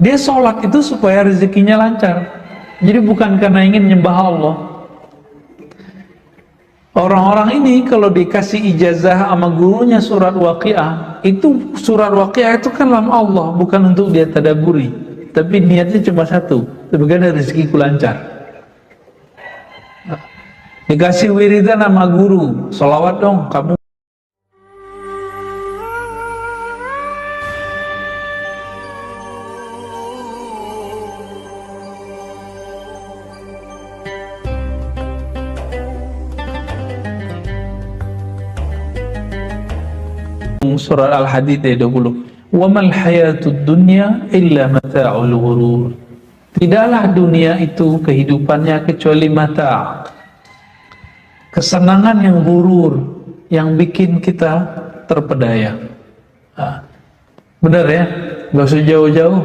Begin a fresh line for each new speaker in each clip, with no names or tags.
Dia sholat itu supaya rezekinya lancar. Jadi bukan karena ingin nyembah Allah. Orang-orang ini kalau dikasih ijazah sama gurunya surat Waqiah, itu surat Waqiah itu kan lam Allah, bukan untuk dia tadaburi, tapi niatnya cuma satu, semoga rezekiku lancar. Dikasih wiridan sama guru, sholawat dong kamu. Surat Al-Hadid ayat 20. Wa mal hayatud dunya illa mata'ul ghurur. Tidaklah dunia itu kehidupannya kecuali mata', kesenangan yang ghurur, yang bikin kita terpedaya. Benar ya? Gak usah jauh-jauh.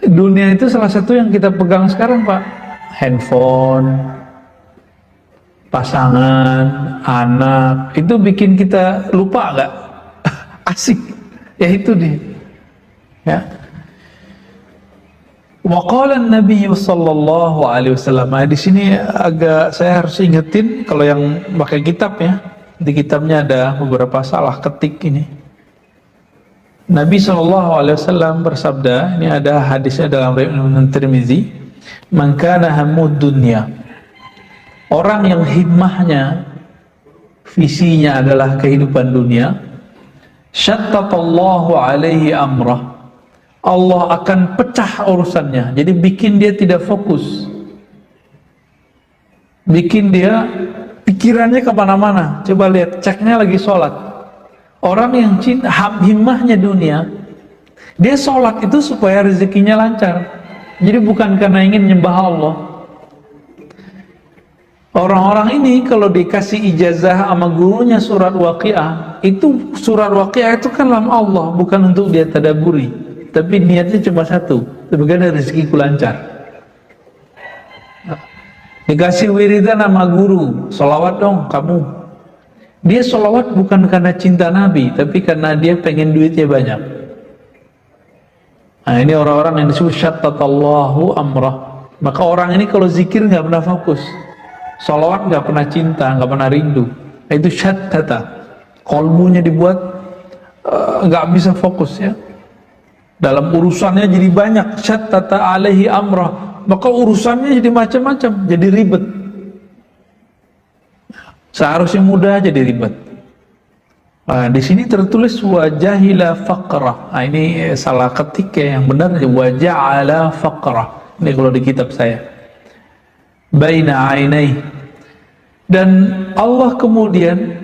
Dunia itu salah satu yang kita pegang sekarang, Pak. Handphone, pasangan, anak, itu bikin kita lupa gak? Asik, ya itu dia. Ya. Wa qala an-nabiy sallallahu alaihi wasallam. Di sini agak saya harus ingetin kalau yang pakai kitab ya. Di kitabnya ada beberapa salah ketik ini. Nabi sallallahu alaihi wasallam bersabda, ini ada hadisnya dalam riwayat Tirmizi, "Man kana hammud dunya." Orang yang himmahnya, visinya adalah kehidupan dunia, syattatallahu alaihi amrah. Allah akan pecah urusannya. Jadi bikin dia tidak fokus. Bikin dia pikirannya kemana-mana. Coba lihat, ceknya lagi sholat. Orang yang cinta, himmahnya dunia, dia sholat itu supaya rezekinya lancar. Jadi bukan karena ingin nyembah Allah. Orang-orang ini kalau dikasih ijazah sama gurunya surat Waqiah, itu surat Waqiah itu kan lam Allah, bukan untuk dia tadaburi, tapi niatnya cuma satu, semoga rezekiku lancar. Dikasih wiridan sama guru, sholawat dong kamu. Dia sholawat bukan karena cinta Nabi, tapi karena dia pengen duitnya banyak. Nah, ini orang-orang yang disebut syattatallahu amrah. Maka orang ini kalau zikir nggak pernah fokus, sholawat nggak pernah cinta, nggak pernah rindu. Itu syattata, kolbunya dibuat nggak bisa fokus ya. Dalam urusannya jadi banyak, syattata alaihi amrah, maka urusannya jadi macam-macam, jadi ribet. Seharusnya mudah jadi ribet. Nah, di sini tertulis wajahila faqrah. Nah, ini salah ketik ya, yang benar waja'ala faqrah. Ini kalau di kitab saya. Baina ainai. Dan Allah kemudian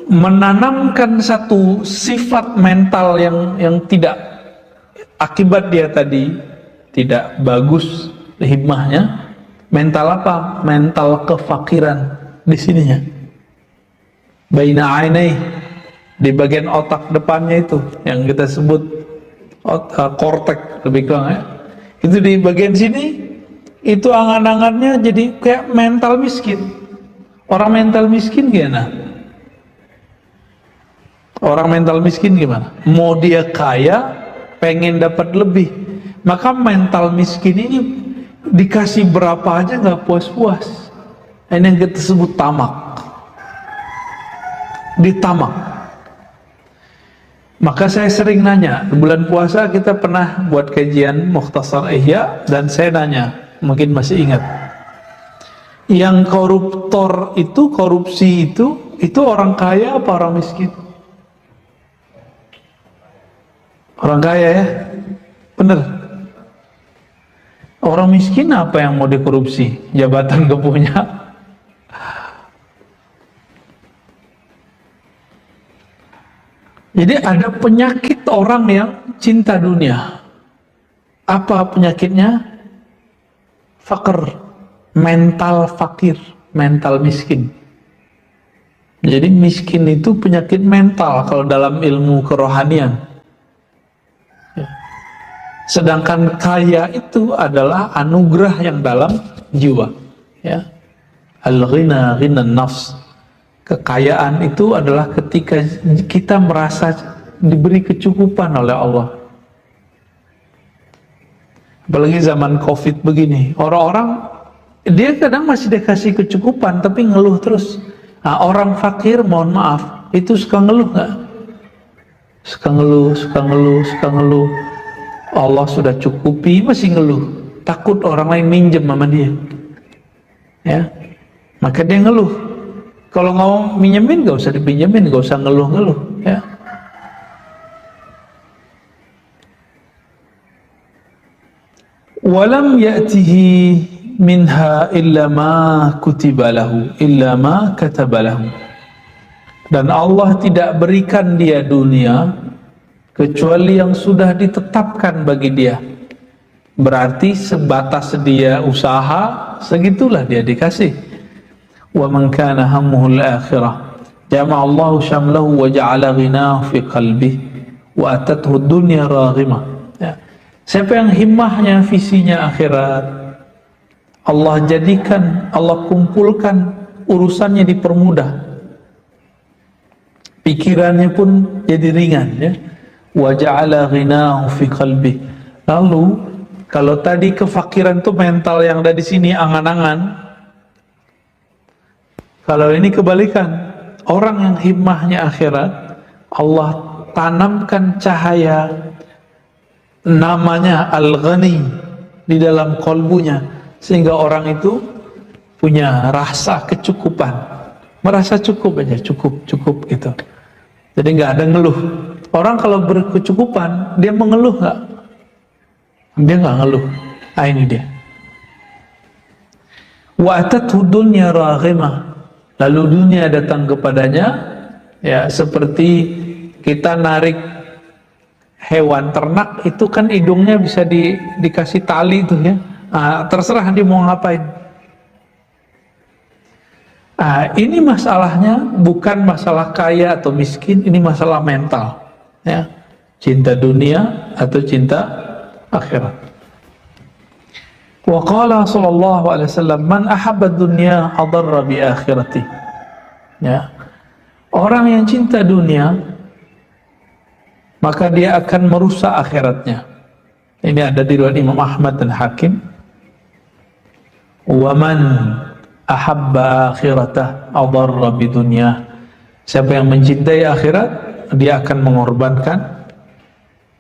menanamkan satu sifat mental yang tidak, akibat dia tadi tidak bagus himmahnya. Mental apa? Mental kefakiran di sininya. Baina ainai, di bagian otak depannya itu yang kita sebut kortek lebih kurang ya. Itu di bagian sini, itu angan-angannya jadi kayak mental miskin. Orang mental miskin gimana? Orang mental miskin gimana? Mau dia kaya, pengen dapat lebih, maka mental miskin ini dikasih berapa aja nggak puas-puas. Ini yang kita sebut tamak. Ditamak. Maka saya sering nanya, bulan puasa kita pernah buat kajian Mukhtasar Ihya, dan saya nanya, mungkin masih ingat, yang koruptor itu, korupsi itu orang kaya apa orang miskin? Orang kaya ya, bener. Orang miskin apa yang mau dikorupsi? Jabatan gak punya. Jadi ada penyakit orang yang cinta dunia. Apa penyakitnya? Fakir, mental fakir, mental miskin. Jadi miskin itu penyakit mental kalau dalam ilmu kerohanian. Sedangkan kaya itu adalah anugerah yang dalam jiwa. Ya, al-ghina ghinan nafs. Kekayaan itu adalah ketika kita merasa diberi kecukupan oleh Allah. Apalagi zaman COVID begini, orang-orang dia kadang masih dikasih kecukupan tapi ngeluh terus. Nah, orang fakir, mohon maaf, itu suka ngeluh nggak? Suka ngeluh, suka ngeluh, suka ngeluh. Allah sudah cukupi masih ngeluh, takut orang lain minjem sama dia, ya, maka dia ngeluh. Kalau nggak mau minjemin, nggak usah dipinjemin, nggak usah ngeluh-ngeluh, ya. Walam ya'tihi minha illa ma kutiba lahu, illa ma kataba lahu. Dan Allah tidak berikan dia dunia kecuali yang sudah ditetapkan bagi dia. Berarti sebatas dia usaha, segitulah dia dikasih. Wa man kana hammuhul akhirah jama'a Allahu syamlahu wa ja'ala ghinahu fi qalbihi wa atathu dunya raghimah. Ya. Siapa yang himmahnya, visinya akhirat, Allah jadikan, Allah kumpulkan, urusannya dipermudah, pikirannya pun jadi ringan, ya. Wa ja'ala ghinahu fi qalbi. Lalu kalau tadi kefakiran itu mental yang ada di sini, angan-angan, kalau ini kebalikan, orang yang himmahnya akhirat, Allah tanamkan cahaya namanya Al-Ghani di dalam kalbunya, sehingga orang itu punya rasa kecukupan, merasa cukup aja, cukup gitu. Jadi nggak ada ngeluh. Orang kalau berkecukupan, dia mengeluh nggak? Dia nggak ngeluh. Ah, ini dia. Wa atathu dunya raghimah. Lalu dunia datang kepadanya, ya, seperti kita narik hewan ternak itu kan hidungnya bisa dikasih tali itu, ya. Nah, terserah dia mau ngapain. Nah, ini masalahnya bukan masalah kaya atau miskin, ini masalah mental, ya. Cinta dunia atau cinta akhirat. Wa qala sallallahu alaihi wasallam, man ahabba dunya adarra bi akhirati. Ya. Orang yang cinta dunia, maka dia akan merusak akhiratnya. Ini ada di riwayat Imam Ahmad dan Hakim. Wa man ahabba akhiratah adarra bi dunya. Siapa yang mencintai akhirat, dia akan mengorbankan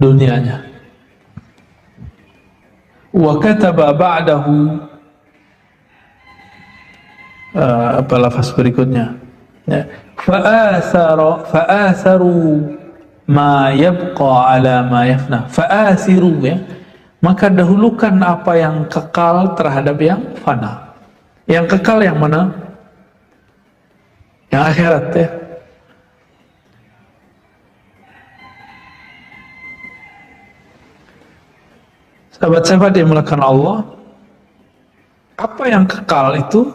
dunianya. Wa kataba ba'dahu, apa lafaz berikutnya, ya, fa'atharu ma yabqa ala ma yafna. Fa'athiru, ya, maka dahulukan apa yang kekal terhadap yang fana. Yang kekal yang mana? Yang akhirat, ya. Sahabat-sahabat yang dimuliakan Allah, apa yang kekal itu?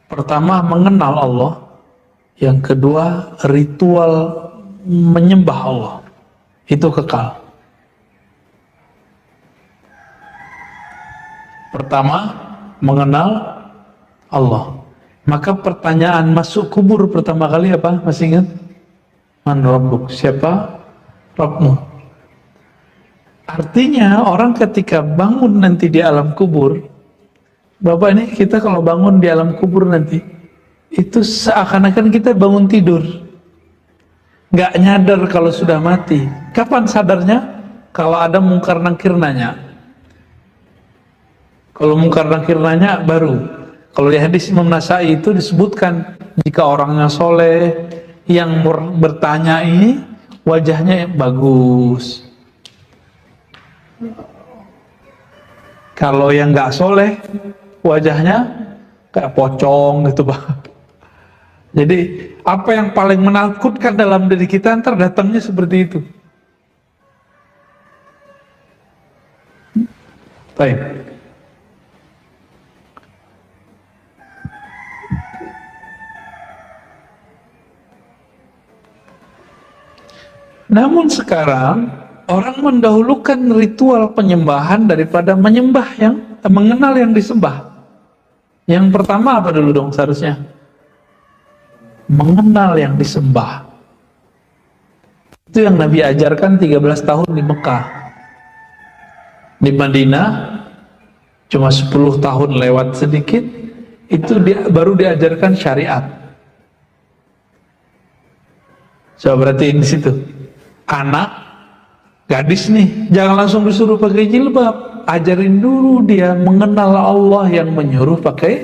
Pertama, mengenal Allah. Yang kedua, ritual menyembah Allah. Itu kekal. Pertama, mengenal Allah. Maka pertanyaan masuk kubur pertama kali apa? Masih ingat? Man Rabbuk? Siapa Rabbmu? Artinya orang ketika bangun nanti di alam kubur, Bapak, ini kita kalau bangun di alam kubur nanti, itu seakan-akan kita bangun tidur, nggak nyadar kalau sudah mati. Kapan sadarnya? Kalau ada mungkar nakir nanya. Kalau mungkar nakir nanya baru. Kalau di hadis Imam Nasai itu disebutkan, jika orangnya soleh, yang bertanya ini wajahnya bagus. Kalau yang nggak soleh, wajahnya kayak pocong gitu, Pak. Jadi apa yang paling menakutkan dalam diri kita ntar datangnya seperti itu. Baik. Namun sekarang orang mendahulukan ritual penyembahan daripada menyembah yang mengenal yang disembah. Yang pertama apa dulu dong seharusnya? Mengenal yang disembah. Itu yang Nabi ajarkan 13 tahun di Mekah. Di Madinah cuma 10 tahun lewat sedikit, itu baru diajarkan syariat. Coba perhatiin di situ. Anak, gadis nih, jangan langsung disuruh pakai jilbab. Ajarin dulu dia mengenal Allah yang menyuruh pakai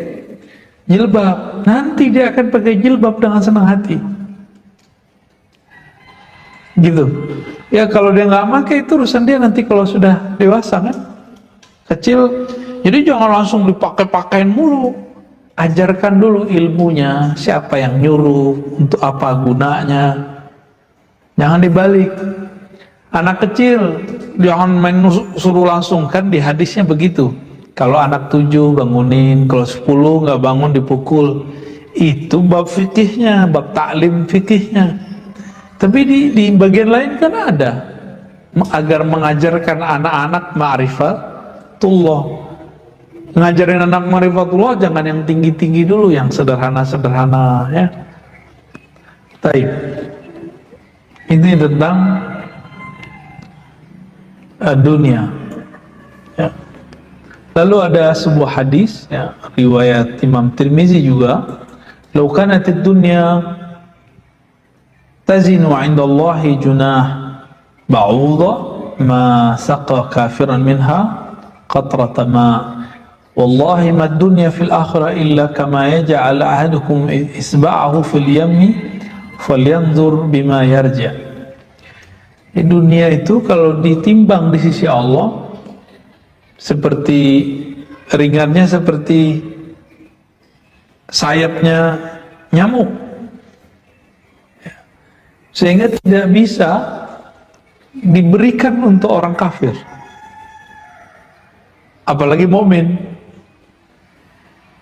jilbab. Nanti dia akan pakai jilbab dengan senang hati. Gitu. Ya kalau dia nggak pakai itu urusan dia nanti kalau sudah dewasa kan. Kecil. Jadi jangan langsung dipakai-pakein mulu. Ajarkan dulu ilmunya, siapa yang nyuruh, untuk apa gunanya. Jangan dibalik. Anak kecil jangan main suruh langsung, kan di hadisnya begitu. Kalau anak 7 bangunin, kalau 10 nggak bangun dipukul. Itu bab fikihnya, bab taklim fikihnya. Tapi di bagian lain kan ada agar mengajarkan anak-anak ma'rifatullah. Ngajarin anak ma'rifatullah jangan yang tinggi-tinggi dulu, yang sederhana-sederhana ya. Baik. Ini tentang dunia. Ya. Lalu ada sebuah hadis ya, riwayat Imam Tirmizi juga, "Lau kanatid dunya tazinu 'inda Allahi junah ba'udha ma saqa kafiran minha qatrata ma wallahi ma dunya fil akhirah illa kama yaj'al ahadukum isba'ahu fil yammi falyanzur bima yarja." Di dunia itu kalau ditimbang di sisi Allah seperti ringannya seperti sayapnya nyamuk, sehingga tidak bisa diberikan untuk orang kafir, apalagi mukmin.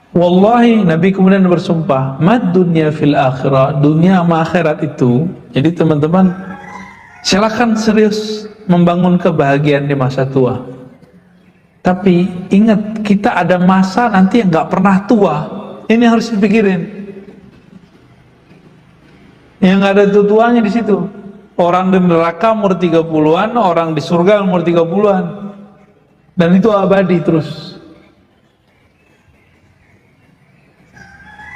Wallahi, Nabi kemudian bersumpah, mad dunya fil akhirah, dunia sama akhirat itu. Jadi teman-teman, silakan serius membangun kebahagiaan di masa tua. Tapi ingat, kita ada masa nanti yang nggak pernah tua. Ini harus dipikirin. Yang ada tuanya di situ. Orang di neraka umur 30-an, orang di surga umur 30-an. Dan itu abadi terus.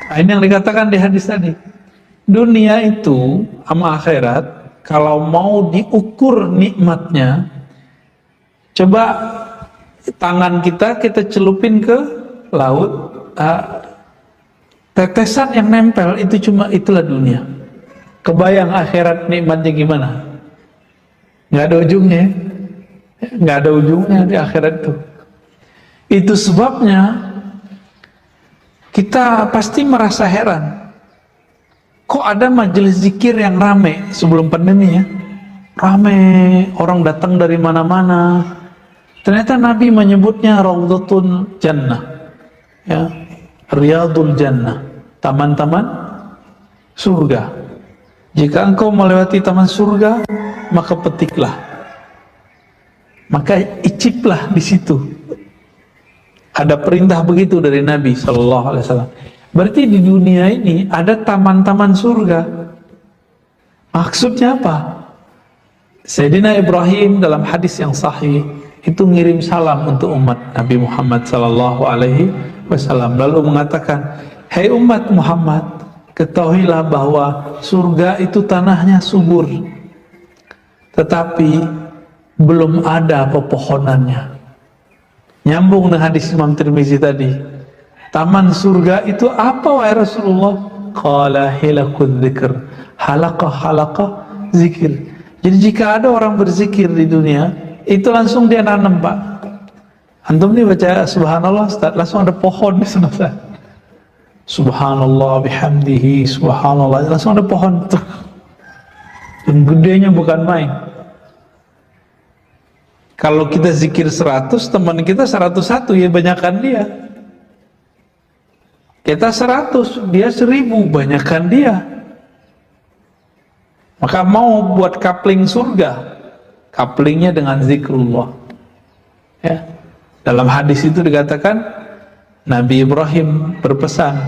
Nah, ini yang dikatakan di hadis tadi. Dunia itu sama akhirat, kalau mau diukur nikmatnya, coba tangan kita celupin ke laut, tetesan yang nempel itu itulah dunia. Kebayang akhirat nikmatnya gimana? Nggak ada ujungnya, nggak ada ujungnya di akhirat itu. Itu sebabnya kita pasti merasa heran. Kok ada majelis zikir yang rame sebelum pandemi ya? Rame, orang datang dari mana-mana. Ternyata Nabi menyebutnya Raudhatun Jannah, ya, Riyadul Jannah, taman-taman surga. Jika engkau melewati taman surga, maka petiklah, maka iciplah di situ. Ada perintah begitu dari Nabi Sallallahu Alaihi Wasallam. Berarti di dunia ini ada taman-taman surga. Maksudnya apa? Sayyidina Ibrahim dalam hadis yang sahih itu ngirim salam untuk umat Nabi Muhammad Sallallahu Alaihi Wasallam, lalu mengatakan, "Hai umat Muhammad, ketahuilah bahwa surga itu tanahnya subur, tetapi belum ada pepohonannya." Nyambung dengan hadis Imam Tirmizi tadi. Taman surga itu apa wahai Rasulullah? Qala hilakul dzikr, halaqah zikir. Jadi jika ada orang berzikir di dunia, itu langsung dia nanam, Pak. Antum nih baca subhanallah, Ustaz, langsung ada pohon di sana. Subhanallah bihamdihi, subhanallah, langsung ada pohon tuh. Dan gedenya bukan main. Kalau kita zikir 100, teman kita 101, ya banyakkan dia. Kita 100, dia 1000, banyakkan dia. Maka mau buat coupling surga, couplingnya dengan zikrullah. Ya. Dalam hadis itu dikatakan, Nabi Ibrahim berpesan,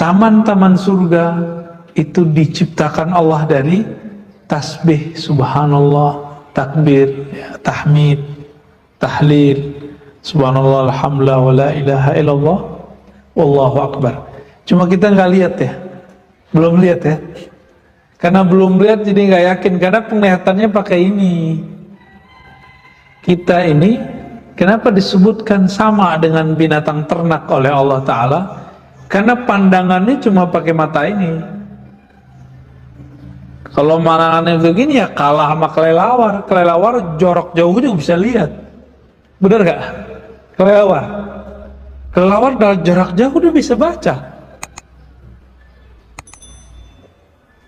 taman-taman surga itu diciptakan Allah dari tasbih, subhanallah, takbir, ya, tahmid, tahlil, subhanallah, alhamdulillah, wa la ilaha illallah, wallahu akbar. Cuma kita nggak lihat ya, belum lihat ya. Karena belum lihat jadi nggak yakin, karena penglihatannya pakai ini. Kita ini kenapa disebutkan sama dengan binatang ternak oleh Allah Ta'ala? Karena pandangannya cuma pakai mata ini. Kalau pandangannya begini ya kalah sama kelelawar. Kelelawar jorok jauh juga bisa lihat. Benar gak? Kelelawar dari jarak jauh udah bisa baca.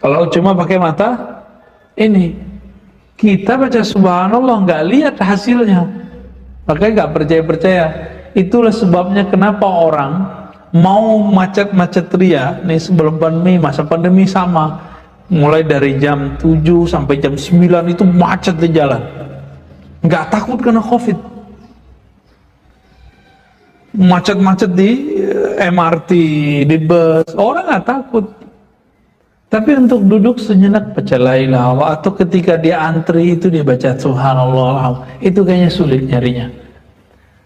Kalau cuma pakai mata ini, kita baca subhanallah nggak lihat hasilnya, makanya nggak percaya. Itulah sebabnya kenapa orang mau macet-macet ria nih sebelum pandemi, masa pandemi sama, mulai dari jam 7 sampai jam 9 itu macet di jalan, nggak takut kena COVID. Macet-macet di MRT, di bus, orang nggak takut. Tapi untuk duduk sejenak baca la ilaha, atau ketika dia antri itu dia baca subhanallah, itu kayaknya sulit nyarinya.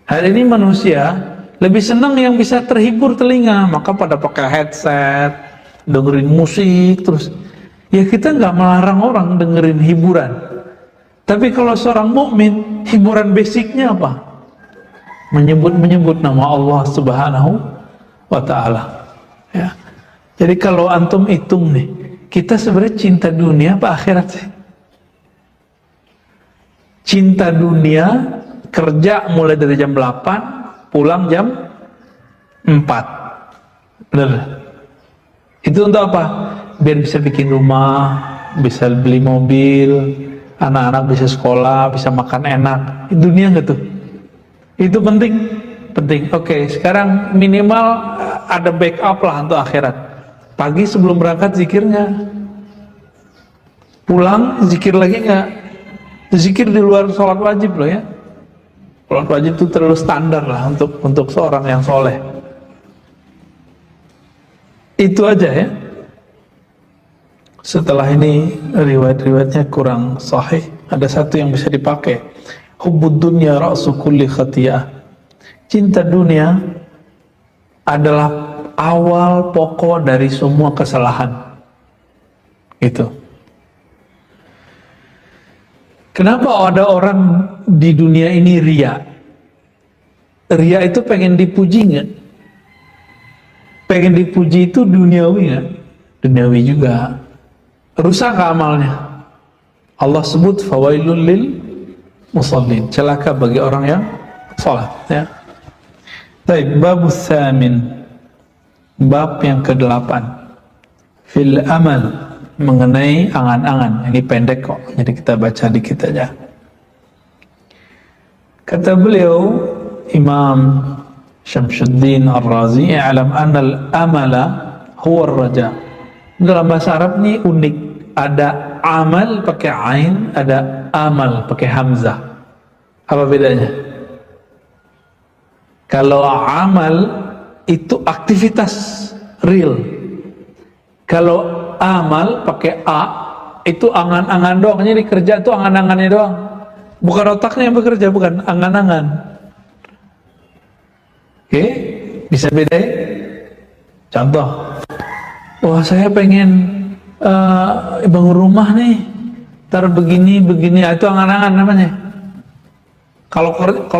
Hari ini manusia lebih senang yang bisa terhibur telinga, maka pada pakai headset, dengerin musik terus. Ya kita nggak melarang orang dengerin hiburan. Tapi kalau seorang mukmin, hiburan basicnya apa? Menyebut nama Allah Subhanahu wa Ta'ala. Ya. Jadi kalau antum hitung nih, kita sebenarnya cinta dunia apa akhirat sih? Cinta dunia, kerja mulai dari jam 8, pulang jam 4. Bener? Itu untuk apa? Biar bisa bikin rumah, bisa beli mobil, anak-anak bisa sekolah, bisa makan enak. Itu dunia nggak tuh? Itu penting. Oke, sekarang minimal ada backup lah untuk akhirat. Pagi sebelum berangkat zikirnya, pulang zikir lagi nggak? Zikir di luar sholat wajib loh ya. Sholat wajib itu terlalu standar lah untuk seorang yang soleh. Itu aja ya. Setelah ini riwayat-riwayatnya kurang sahih. Ada satu yang bisa dipakai. Hubbud dunya ra'su kulli khatiyah. Cinta dunia adalah awal pokok dari semua kesalahan. Itu. Kenapa ada orang di dunia ini ria? Ria itu pengen dipuji nggak? Pengen dipuji itu duniawi nggak? Duniawi juga. Rusak nggak amalnya? Allah sebut fawailul lil musallin. Celaka bagi orang yang salat. Ya. Baik, babus tsamin. Bab yang ke-8 fil amal, mengenai angan-angan. Ini pendek kok, jadi kita baca dikit aja. Kata beliau Imam Syamsuddin Ar-Razi, "I'lam anna al-amala huwa ar-raja." Dalam bahasa Arab ini unik, ada amal pakai ain, ada amal pakai hamzah. Apa bedanya? Kalau amal itu aktivitas real. Kalau amal pakai a, itu angan-angan doang. Jadi kerja itu angan-angannya doang. Bukan otaknya yang bekerja, bukan angan-angan. Oke, bisa beda ya? Contoh, wah saya pengen bangun rumah nih, ntar begini, itu angan-angan namanya. Kalau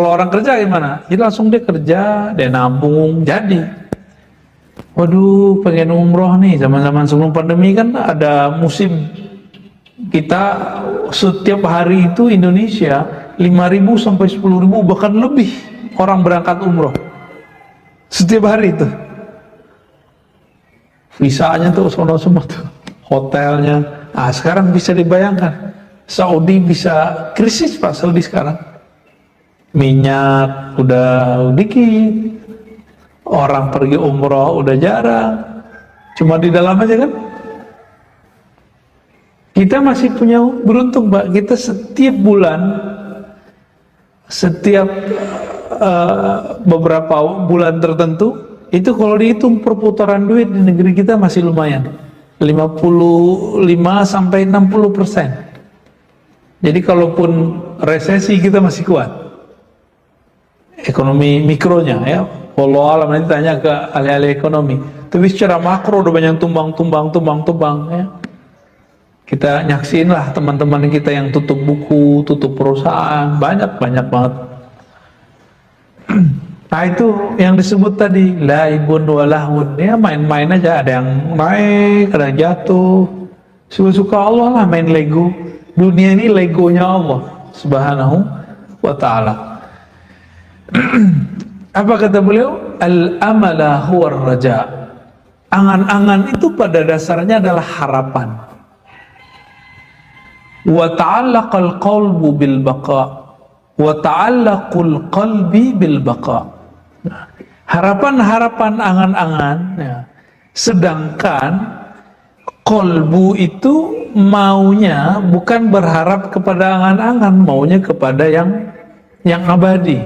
orang kerja gimana? Jadi langsung dia kerja, dia nabung, jadi. Waduh, pengen umroh nih. Zaman-zaman sebelum pandemi kan ada musim. Kita setiap hari itu Indonesia 5.000 sampai 10.000 bahkan lebih orang berangkat umroh. Setiap hari itu. Visanya tuh sono semua tuh. Hotelnya. Nah, sekarang bisa dibayangkan. Saudi bisa krisis Pak Saudi sekarang. Minyak udah dikit, orang pergi umroh udah jarang, cuma di dalam aja kan. Kita masih punya beruntung Mbak, kita setiap bulan, setiap beberapa bulan tertentu, itu kalau dihitung perputaran duit di negeri kita masih lumayan. 55-60%. Jadi kalaupun resesi kita masih kuat. Ekonomi mikronya ya. Wallahu alam, nanti tanya ke ahli-ahli ekonomi. Tapi secara makro udah banyak tumbang ya. Kita nyaksiin lah teman-teman kita yang tutup buku, tutup perusahaan, banyak banget. Nah itu yang disebut tadi laibun walahun, ya main-main aja, ada yang naik, ada yang jatuh, suka-suka Allah lah main Lego. Dunia ini Legonya Allah Subhanahu wa ta'ala. Apa kata beliau? Al-amala huwa raja. Angan-angan itu pada dasarnya adalah harapan. Wa ta'allaqal qalbu bil baqa. Wa ta'allaqul qalbi bil baqa. Harapan-harapan, angan-angan ya. Sedangkan kolbu itu maunya bukan berharap kepada angan-angan, maunya kepada yang abadi.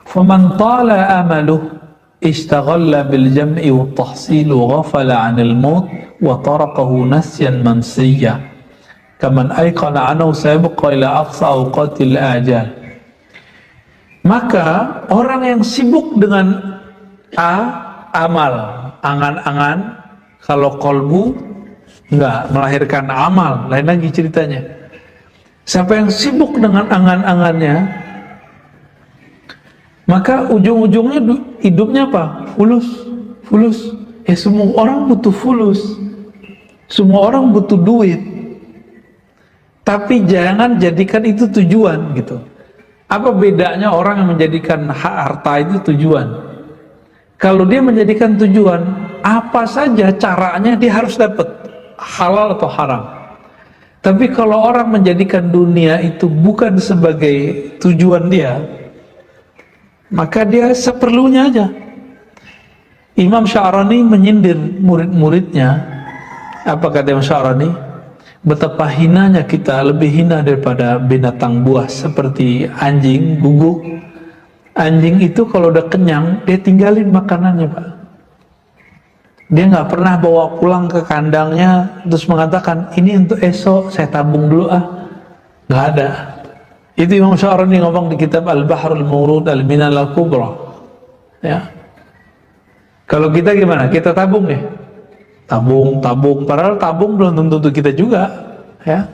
Faman tala amaluh istaghalla bil jam'i wa tahsil wa ghafala 'anil maut wa tarakahu nasyan mansiyah kaman ayqana annahu sayabqa ila aqsa awqatil ajal. Maka orang yang sibuk dengan amal, angan-angan, kalau kolbu enggak melahirkan amal, lain lagi ceritanya. Siapa yang sibuk dengan angan-angannya, maka ujung-ujungnya hidupnya apa? Fulus. Ya semua orang butuh fulus. Semua orang butuh duit. Tapi jangan jadikan itu tujuan gitu. Apa bedanya orang yang menjadikan harta itu tujuan? Kalau dia menjadikan tujuan, apa saja caranya dia harus dapat, halal atau haram. Tapi kalau orang menjadikan dunia itu bukan sebagai tujuan dia, maka dia seperlunya aja. Imam Sya'rani menyindir murid-muridnya. Apa kata Imam Sya'rani? Betapa hinanya kita, lebih hina daripada binatang buas seperti anjing, guguk. Anjing itu kalau udah kenyang, dia tinggalin makanannya, Pak. Dia nggak pernah bawa pulang ke kandangnya terus mengatakan ini untuk esok, saya tabung dulu nggak ada. Itu Imam Sya'rani ngomong di kitab Al-Bahrul Mawrud Al-Minal Al-Kubra. Ya. Kalau kita gimana? Kita tabung ya? Tabung. Padahal tabung belum tentu untuk kita juga. Ya.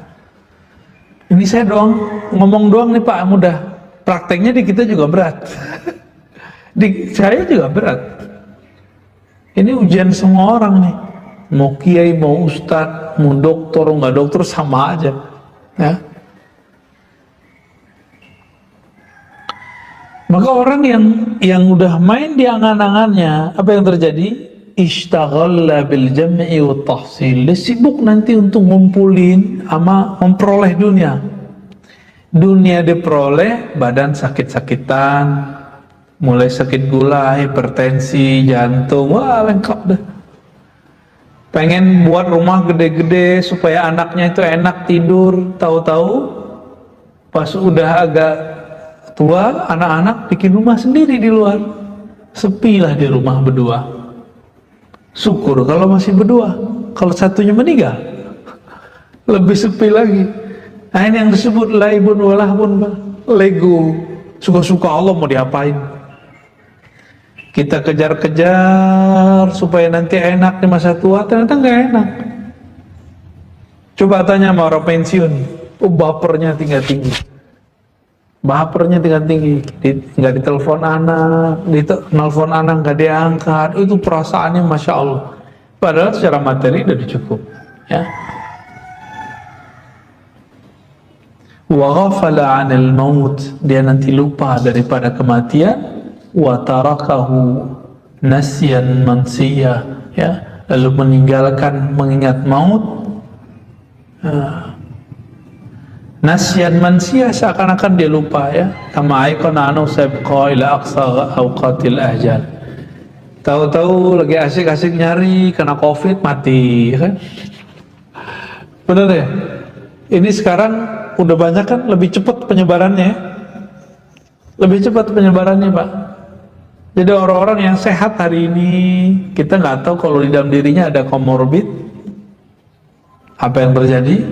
Ini saya ngomong doang nih Pak, mudah. Prakteknya di kita juga berat. Di saya juga berat. Ini ujian semua orang nih. Mau kiai, mau ustadz, mau dokter, nggak dokter sama aja. Ya. Maka orang yang udah main di angan-angannya, apa yang terjadi? Ishtaghala bil jam'i wa tahsil. Dia sibuk nanti untuk ngumpulin sama memperoleh dunia. Dunia diperoleh, badan sakit-sakitan, mulai sakit gula, hipertensi, jantung, wah lengkap deh. Pengen buat rumah gede-gede supaya anaknya itu enak tidur, tahu-tahu pas udah agak tua, anak-anak bikin rumah sendiri di luar. Sepilah di rumah berdua. Syukur kalau masih berdua. Kalau satunya meninggal, lebih sepi lagi. Nah ini yang disebut laibun walahun, Lego. Suka-suka Allah mau diapain? Kita kejar-kejar supaya nanti enak di masa tua, ternyata nggak enak. Coba tanya sama orang pensiun, bapernya tinggi. Bapernya tinggi, nggak ditelepon anak, ditelepon anak nggak diangkat, itu perasaannya masya Allah. Padahal secara materi udah cukup, ya. Wa ghafala 'anil maut, dia nanti lupa daripada kematian. Wa tarakahu nasyan mansiyah, ya, lalu meninggalkan mengingat maut. Nasyan mansiyah, seakan-akan dia lupa, ya. Kama aikana anu sabqa ila aqsa awqatil ajal. Tahu-tahu lagi asik-asik nyari kena Covid mati, kan? Benar ya? Ini sekarang udah banyak kan, lebih cepat penyebarannya. Lebih cepat penyebarannya, Pak. Jadi orang-orang yang sehat hari ini, kita nggak tahu kalau di dalam dirinya ada komorbid. Apa yang terjadi?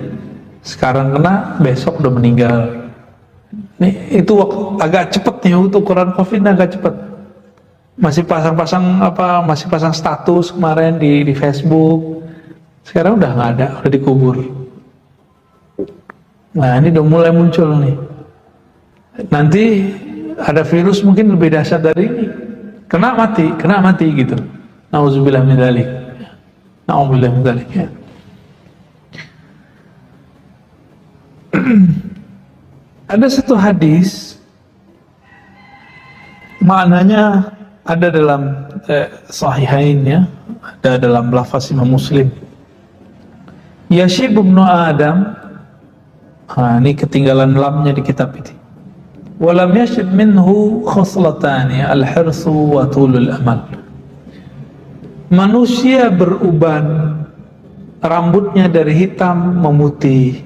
Sekarang kena, besok udah meninggal. Nih, itu agak cepet nih, untuk ukuran COVID agak cepet. Masih pasang status kemarin di Facebook. Sekarang udah nggak ada, udah dikubur. Nah, ini udah mulai muncul nih. Nanti ada virus mungkin lebih dahsyat dari ini. Kena mati gitu. Nauzubillah min dzalik. Nauzubillah min dzalik ya. Ada satu hadis, maknanya ada dalam Sahihain ya, ada dalam lafaz Imam Muslim. Yashib ibnu Adam, ini ketinggalan lamnya di kitab ini. Walam yashib minhu khoslatani al-hirsu wa tulul amal. Manusia beruban, rambutnya dari hitam memutih.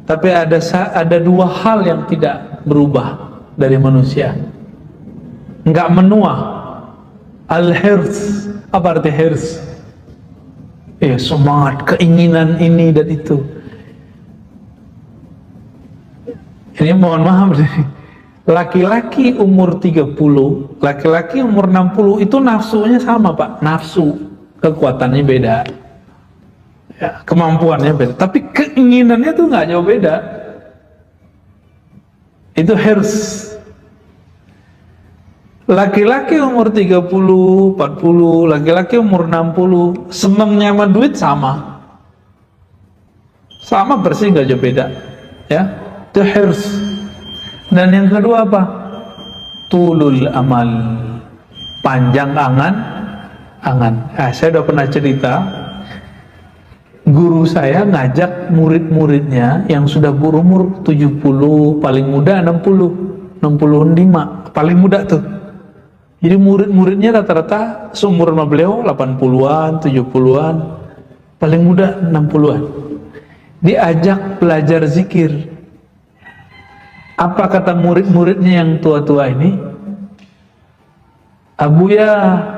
Tapi ada dua hal yang tidak berubah dari manusia, nggak menua. Al-hirs, apa arti hirs? Semangat, keinginan ini dan itu. Ini mohon maaf nih. Laki-laki umur 30, laki-laki umur 60 itu nafsunya sama Pak, nafsu, kekuatannya beda ya, kemampuannya beda, tapi keinginannya tuh nggak jauh beda. Itu hirs. Laki-laki umur 30, 40, laki-laki umur 60, senangnya sama duit sama bersih, nggak jauh beda ya. Itu hirs. Dan yang kedua apa? Tulul amal, panjang angan. Saya udah pernah cerita, guru saya ngajak murid-muridnya yang sudah berumur 70, paling muda 60, 65, paling muda tuh. Jadi murid-muridnya rata-rata seumur sama beliau 80-an, 70-an, paling muda 60-an. Diajak belajar zikir. Apa kata murid-muridnya yang tua-tua ini? Abuya,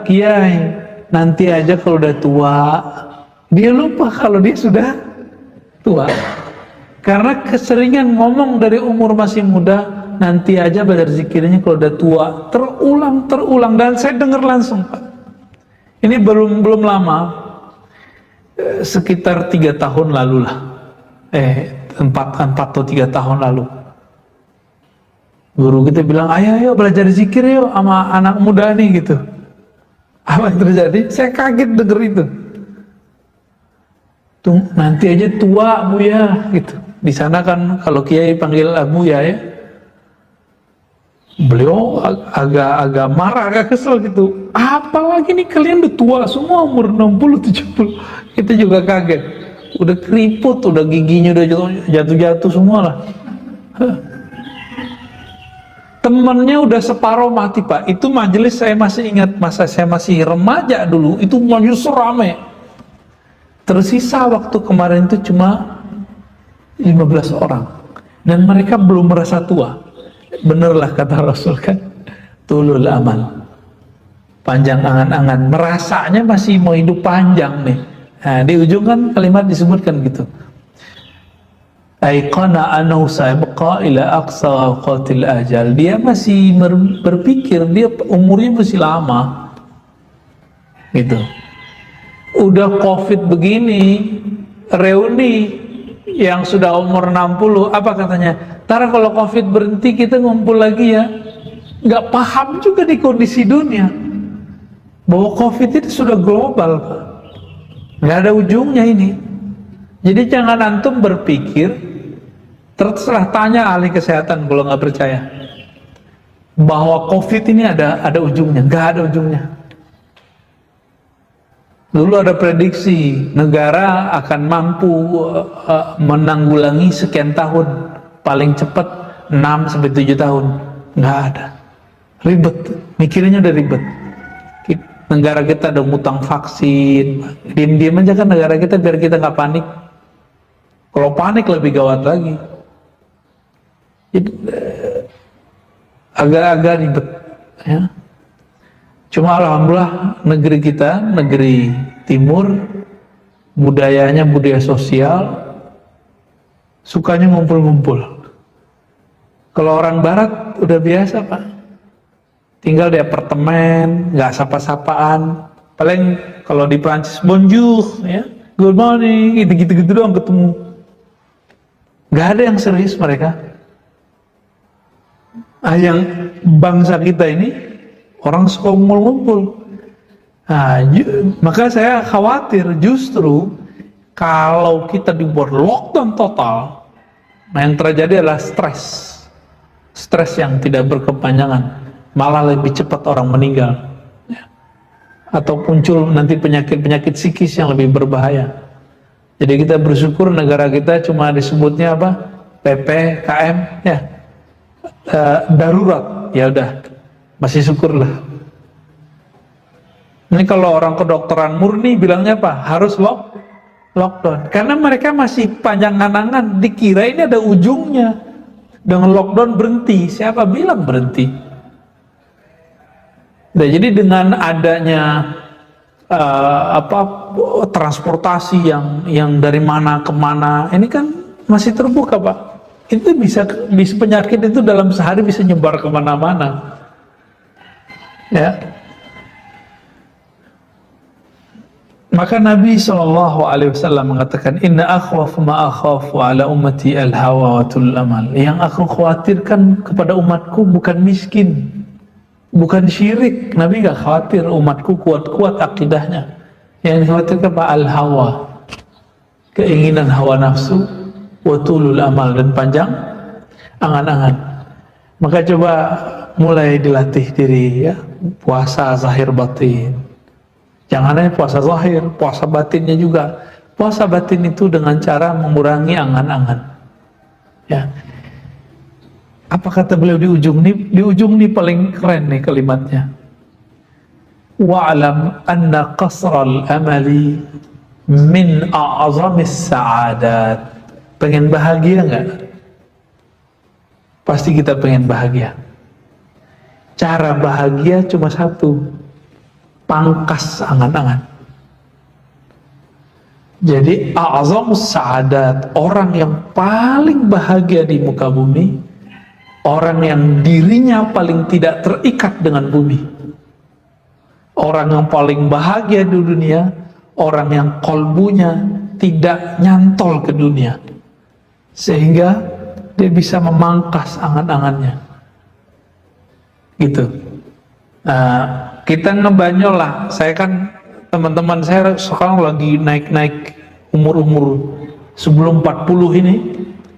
Kiai, nanti aja kalau udah tua. Dia lupa kalau dia sudah tua. Karena keseringan ngomong dari umur masih muda, nanti aja belajar zikirnya kalau udah tua. Terulang. Dan saya dengar langsung, Pak. Ini belum lama, sekitar 3 tahun lalu lah. 4 atau 3 tahun lalu. Guru kita bilang, ayo belajar zikir yuk sama anak muda nih gitu. Apa yang terjadi? Saya kaget denger itu. Tuh, nanti aja tua Buya gitu. Di sana kan kalau Kiai panggil Buya ya. Beliau agak marah, agak kesel gitu. Apalagi nih kalian udah tua semua umur 60, 70. Kita juga kaget. Udah keriput, udah giginya udah jatuh semua lah. Temennya udah separuh mati Pak. Itu majelis saya masih ingat, masa saya masih remaja dulu, itu majelis rame. Tersisa waktu kemarin itu cuma 15 orang. Dan mereka belum merasa tua. Benerlah kata Rasul kan, tulul amal, panjang angan-angan. Merasanya masih mau hidup panjang nih. Nah, di ujung kan kalimat disebutkan gitu. Aiqana annahu sayabqa ila aqsa awqatil ajal. Dia masih berpikir dia umurnya masih lama gitu. Udah COVID begini, reuni yang sudah umur 60, apa katanya? Ntar kalau COVID berhenti kita ngumpul lagi ya. Nggak paham juga di kondisi dunia bahwa COVID itu sudah global, Pak. Nggak ada ujungnya ini. Jadi jangan antum berpikir, terserah tanya ahli kesehatan kalau nggak percaya, bahwa COVID ini ada ujungnya. Nggak ada ujungnya. Dulu ada prediksi negara akan mampu menanggulangi sekian tahun, paling cepat 6-7 tahun. Nggak ada. Ribet, mikirnya udah ribet. Negara kita ada ngutang vaksin, diam-diam aja kan negara kita biar kita nggak panik. Kalau panik lebih gawat lagi. Jadi agak-agak ribet ya. Cuma alhamdulillah negeri kita, negeri timur, budayanya budaya sosial, sukanya ngumpul-ngumpul. Kalau orang barat udah biasa Pak, tinggal di apartemen, nggak sapa-sapaan. Paling kalau di Prancis bonjour, ya, good morning, gitu-gitu doang ketemu. Nggak ada yang serius mereka. Yang bangsa kita ini orang suka ngumpul-ngumpul. Nah, maka saya khawatir justru kalau kita dibuat lockdown total, nah yang terjadi adalah stres yang tidak berkepanjangan, malah lebih cepat orang meninggal, ya. Atau muncul nanti penyakit-penyakit psikis yang lebih berbahaya. Jadi kita bersyukur negara kita cuma disebutnya apa, PPKM, ya, darurat, ya udah, masih syukurlah. Ini kalau orang kedokteran murni bilangnya apa? Harus lockdown. Karena mereka masih panjang angan-angan, dikira ini ada ujungnya. Dengan lockdown berhenti. Siapa bilang berhenti? Nah, jadi dengan adanya transportasi yang dari mana ke mana, ini kan masih terbuka Pak. Itu bisa penyakit itu dalam sehari bisa nyebar kemana-mana. Ya. Maka Nabi SAW mengatakan, Inna akhwaf ma akhafu ala ummati al-hawa wa tul amal. Yang aku khawatirkan kepada umatku bukan miskin, bukan syirik. Nabi gak khawatir umatku kuat-kuat akidahnya. Yang dikhawatirkan apa? Al-hawa, keinginan hawa nafsu, wa tulul amal, dan panjang angan-angan. Maka coba mulai dilatih diri, ya, puasa zahir batin. Jangan hanya puasa zahir, puasa batinnya juga. Puasa batin itu dengan cara mengurangi angan-angan. Ya. Apa kata beliau di ujung nih? Di ujung nih paling keren nih kalimatnya. Wa'lam anna qasral amali min a'zamis sa'adat. Pengen bahagia nggak? Pasti kita pengen bahagia. Cara bahagia cuma satu. Pangkas angan-angan. Jadi a'zamus sa'adat, orang yang paling bahagia di muka bumi, orang yang dirinya paling tidak terikat dengan bumi. Orang yang paling bahagia di dunia, orang yang kolbunya tidak nyantol ke dunia, sehingga dia bisa memangkas angan-angannya. Gitu. Kita ngebanyol lah. Saya kan, teman-teman saya sekarang lagi naik-naik umur-umur sebelum 40 ini,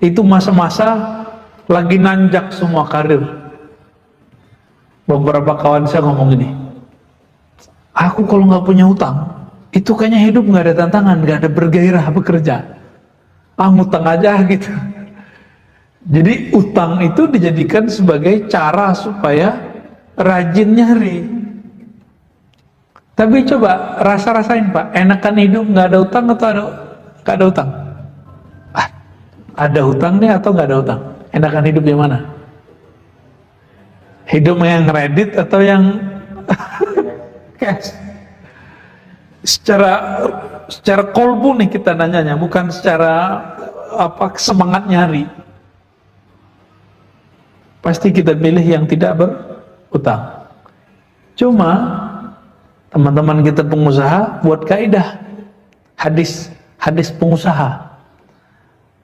itu masa-masa lagi nanjak semua karir. Beberapa kawan saya ngomong gini, aku kalau nggak punya utang, itu kayaknya hidup nggak ada tantangan, nggak ada bergairah bekerja. Ngutang aja gitu. Jadi utang itu dijadikan sebagai cara supaya rajin nyari. Tapi coba rasa-rasain Pak, enakan hidup nggak ada utang atau nggak ada utang? Ada utang nih atau nggak ada utang? Enakan hidup yang mana? Hidup yang kredit atau yang cash? Secara kolbu nih kita nanyanya, bukan secara semangat nyari. Pasti kita pilih yang tidak berutang. Cuma teman-teman kita pengusaha buat kaidah hadis pengusaha,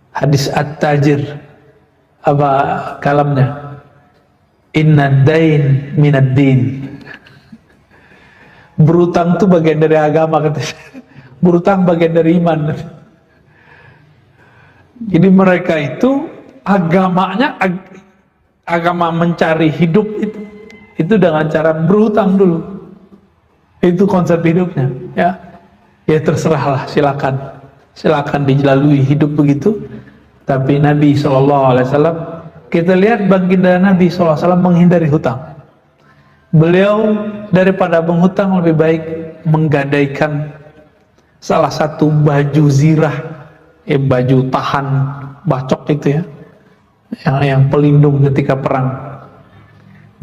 hadis at-tajir, apa kalamnya, inna dain minad din. Berutang itu bagian dari agama katanya. Berutang bagian dari iman. Jadi mereka itu agamanya agama mencari hidup itu dengan cara berhutang dulu. Itu konsep hidupnya, ya. Ya terserahlah, silakan dilalui hidup begitu. Tapi Nabi SAW, kita lihat baginda Nabi SAW menghindari hutang. Beliau daripada menghutang lebih baik menggadaikan salah satu baju zirah, baju tahan bacok itu, ya, yang pelindung ketika perang.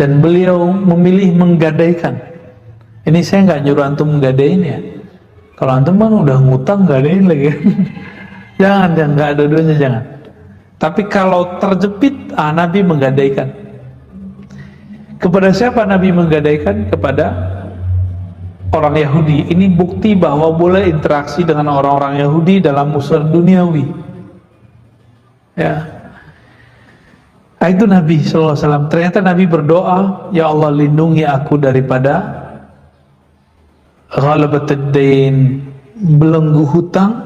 Dan beliau memilih menggadaikan Ini saya nggak nyuruh antum nggadein ya. Kalau antum kan udah ngutang nggadein lagi kan. Jangan, nggak ada dua-duanya, jangan. Tapi kalau terjepit, Nabi menggadaikan. Kepada siapa Nabi menggadaikan? Kepada orang Yahudi. Ini bukti bahwa boleh interaksi dengan orang-orang Yahudi dalam urusan duniawi. Ya. Nah, itu Nabi SAW. Ternyata Nabi berdoa, ya Allah lindungi aku daripada ghalabatid dain, belenggu hutang,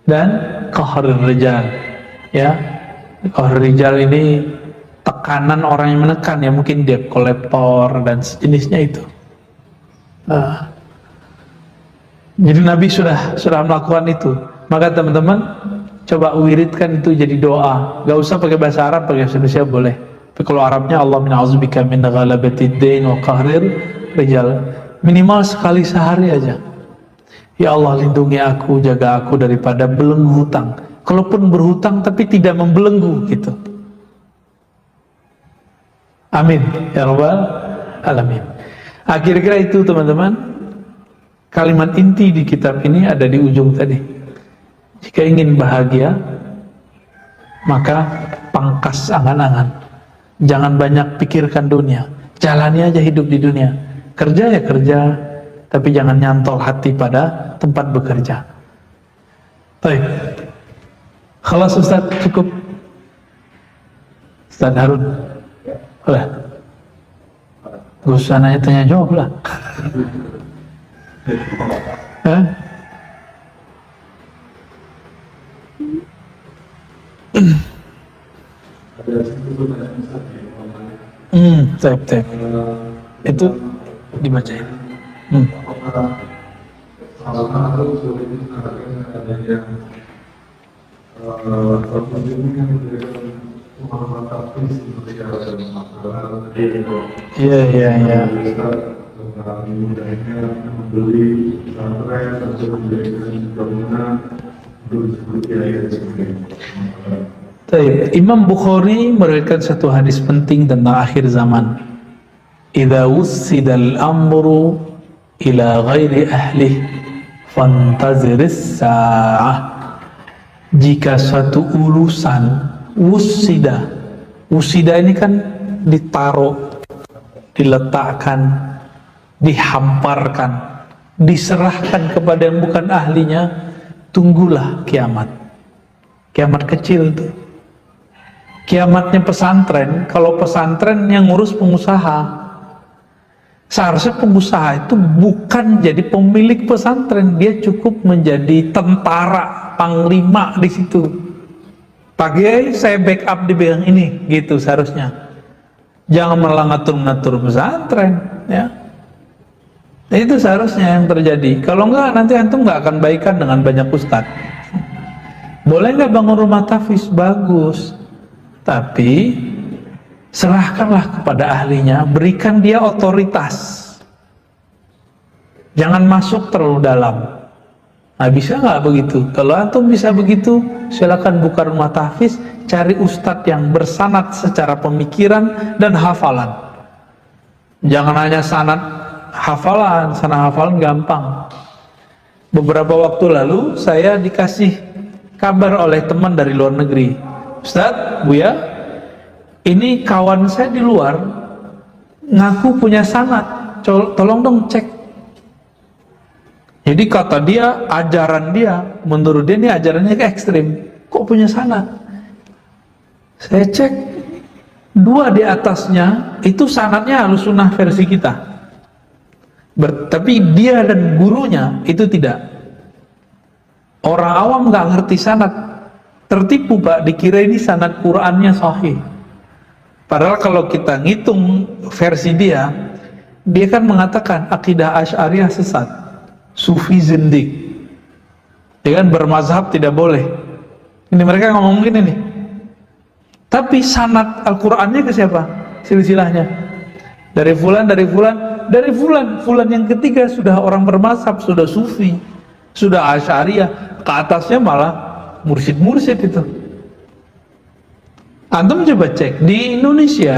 dan qahrul rijal. Ya, qahrul rijal ini tekanan orang yang menekan, ya mungkin debt collector dan sejenisnya itu. Jadi Nabi sudah melakukan itu. Maka teman-teman coba wiridkan itu jadi doa. Gak usah pakai bahasa Arab, pakai bahasa Indonesia boleh. Tapi kalau Arabnya Allah min'a'udzubika min ghalabatid dain wa qahril rijal. Minimal sekali sehari aja. Ya Allah lindungi aku, jaga aku daripada belenggu hutang. Kalaupun berhutang tapi tidak membelenggu gitu. Amin ya rabbal alamin. Kira-kira itu teman-teman. Kalimat inti di kitab ini ada di ujung tadi. Jika ingin bahagia, maka pangkas angan-angan. Jangan banyak pikirkan dunia. Jalani aja hidup di dunia. Kerja ya kerja, tapi jangan nyantol hati pada tempat bekerja. Baik. Khalas Ustaz, cukup. Ustaz Harun. Boleh. Gak usah nanya tanya jawab lah. Taip. Itu dibacain. Iya. Imam Bukhari meriwayatkan satu hadis penting tentang akhir zaman. Idza wussidal amru ila ghairi ahlih fantaziris sa'ah. Jika suatu urusan wusida ini kan ditaruh, diletakkan, dihamparkan, diserahkan kepada yang bukan ahlinya, tunggulah kiamat. Kiamat kecil tuh. Kiamatnya pesantren, kalau pesantren yang ngurus pengusaha. Seharusnya pengusaha itu bukan jadi pemilik pesantren, dia cukup menjadi tentara, panglima di situ. Pagi saya backup di bidang ini, gitu seharusnya. Jangan malah ngatur-ngatur pesantren, ya. Nah, itu seharusnya yang terjadi. Kalau enggak, nanti antum nggak akan baikan dengan banyak ustadz. Boleh nggak bangun rumah tahfiz? Bagus, tapi serahkanlah kepada ahlinya, berikan dia otoritas. Jangan masuk terlalu dalam. Nah, bisa nggak begitu? Kalau antum bisa begitu, silakan buka rumah tahfiz, cari ustadz yang bersanad secara pemikiran dan hafalan. Jangan hanya sanad hafalan gampang. Beberapa waktu lalu saya dikasih kabar oleh teman dari luar negeri. Ustadz, Buya, ini kawan saya di luar ngaku punya sanad, tolong dong cek. Jadi kata dia, ajaran dia, menurut dia ini ajarannya ke ekstrim. Kok punya sanad? Saya cek, 2 di atasnya itu sanadnya Ahlussunnah versi kita. Tapi dia dan gurunya itu tidak. Orang awam nggak ngerti sanad, tertipu Pak, dikira ini sanad Qur'annya sahih. Padahal kalau kita ngitung versi dia kan mengatakan akidah Asy'ariyah sesat, Sufi zindik, ya kan, bermazhab tidak boleh. Ini mereka ngomong gini nih. Tapi sanad Al-Qur'annya ke siapa? Silsilahnya dari fulan yang ketiga sudah orang bermazhab, sudah Sufi, sudah Asy'ariyah, ke atasnya malah mursyid itu. Antum coba cek di Indonesia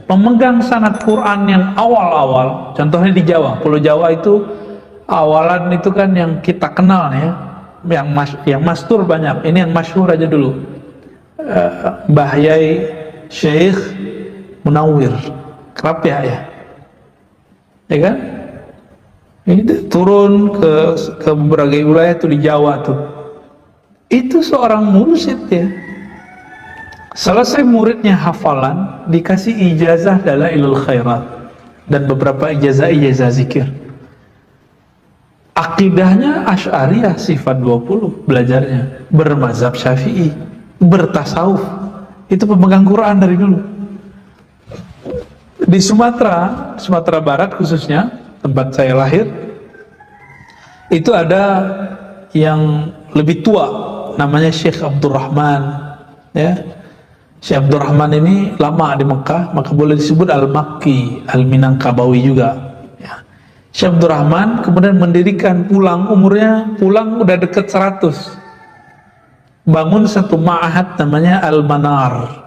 memegang sanad Quran yang awal-awal, contohnya di Jawa, Pulau Jawa itu awalan itu kan yang kita kenal ya, yang mastur banyak. Ini yang masyhur aja dulu. Mbah Yai Syekh Munawir, kerap ya, ya kan? Ini turun ke berbagai wilayah tuh di Jawa tuh. Itu seorang mursyid ya. Selesai muridnya hafalan, dikasih ijazah Dalailul Khairat dan beberapa ijazah zikir. Akidahnya Asy'ariyah sifat 20 belajarnya, bermazhab Syafi'i, bertasawuf. Itu pemegang Quran dari dulu. Di Sumatera Barat khususnya, tempat saya lahir, itu ada yang lebih tua, namanya Syekh Abdurrahman, ya. Syekh Abdurrahman ini lama di Mekah, maka boleh disebut Al-Makki, Al-Minangkabawi juga. Ya. Syekh Abdurrahman kemudian mendirikan pulang udah dekat 100. Bangun satu ma'had namanya Al-Manar.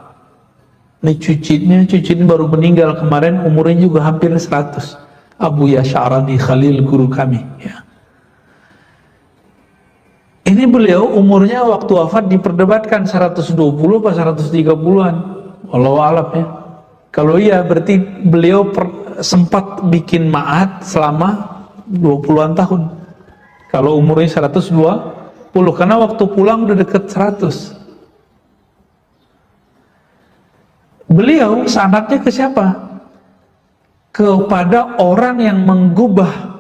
Ini cucunya baru meninggal kemarin, umurnya juga hampir 100. Abu Yash'arani Khalil, guru kami. Ya. Ini beliau umurnya waktu wafat diperdebatkan 120 atau 130-an. Wallahu a'lam ya. Kalau iya berarti beliau sempat bikin ma'had selama 20-an tahun. Kalau umurnya 120, karena waktu pulang udah deket 100. Beliau sanadnya ke siapa? Kepada orang yang menggubah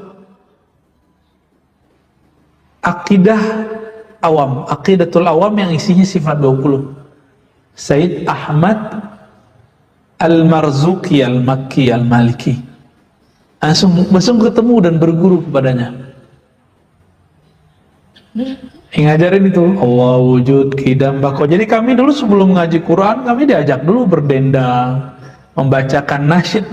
aqidatul awam yang isinya sifat 20. Sayyid Ahmad Al-Marzuki Al-Makki Al-Maliki. Langsung ketemu dan berguru kepadanya. Yang ngajarin itu Allah wujud kidam bako. Jadi kami dulu sebelum ngaji Quran, kami diajak dulu berdendang, membacakan nasyid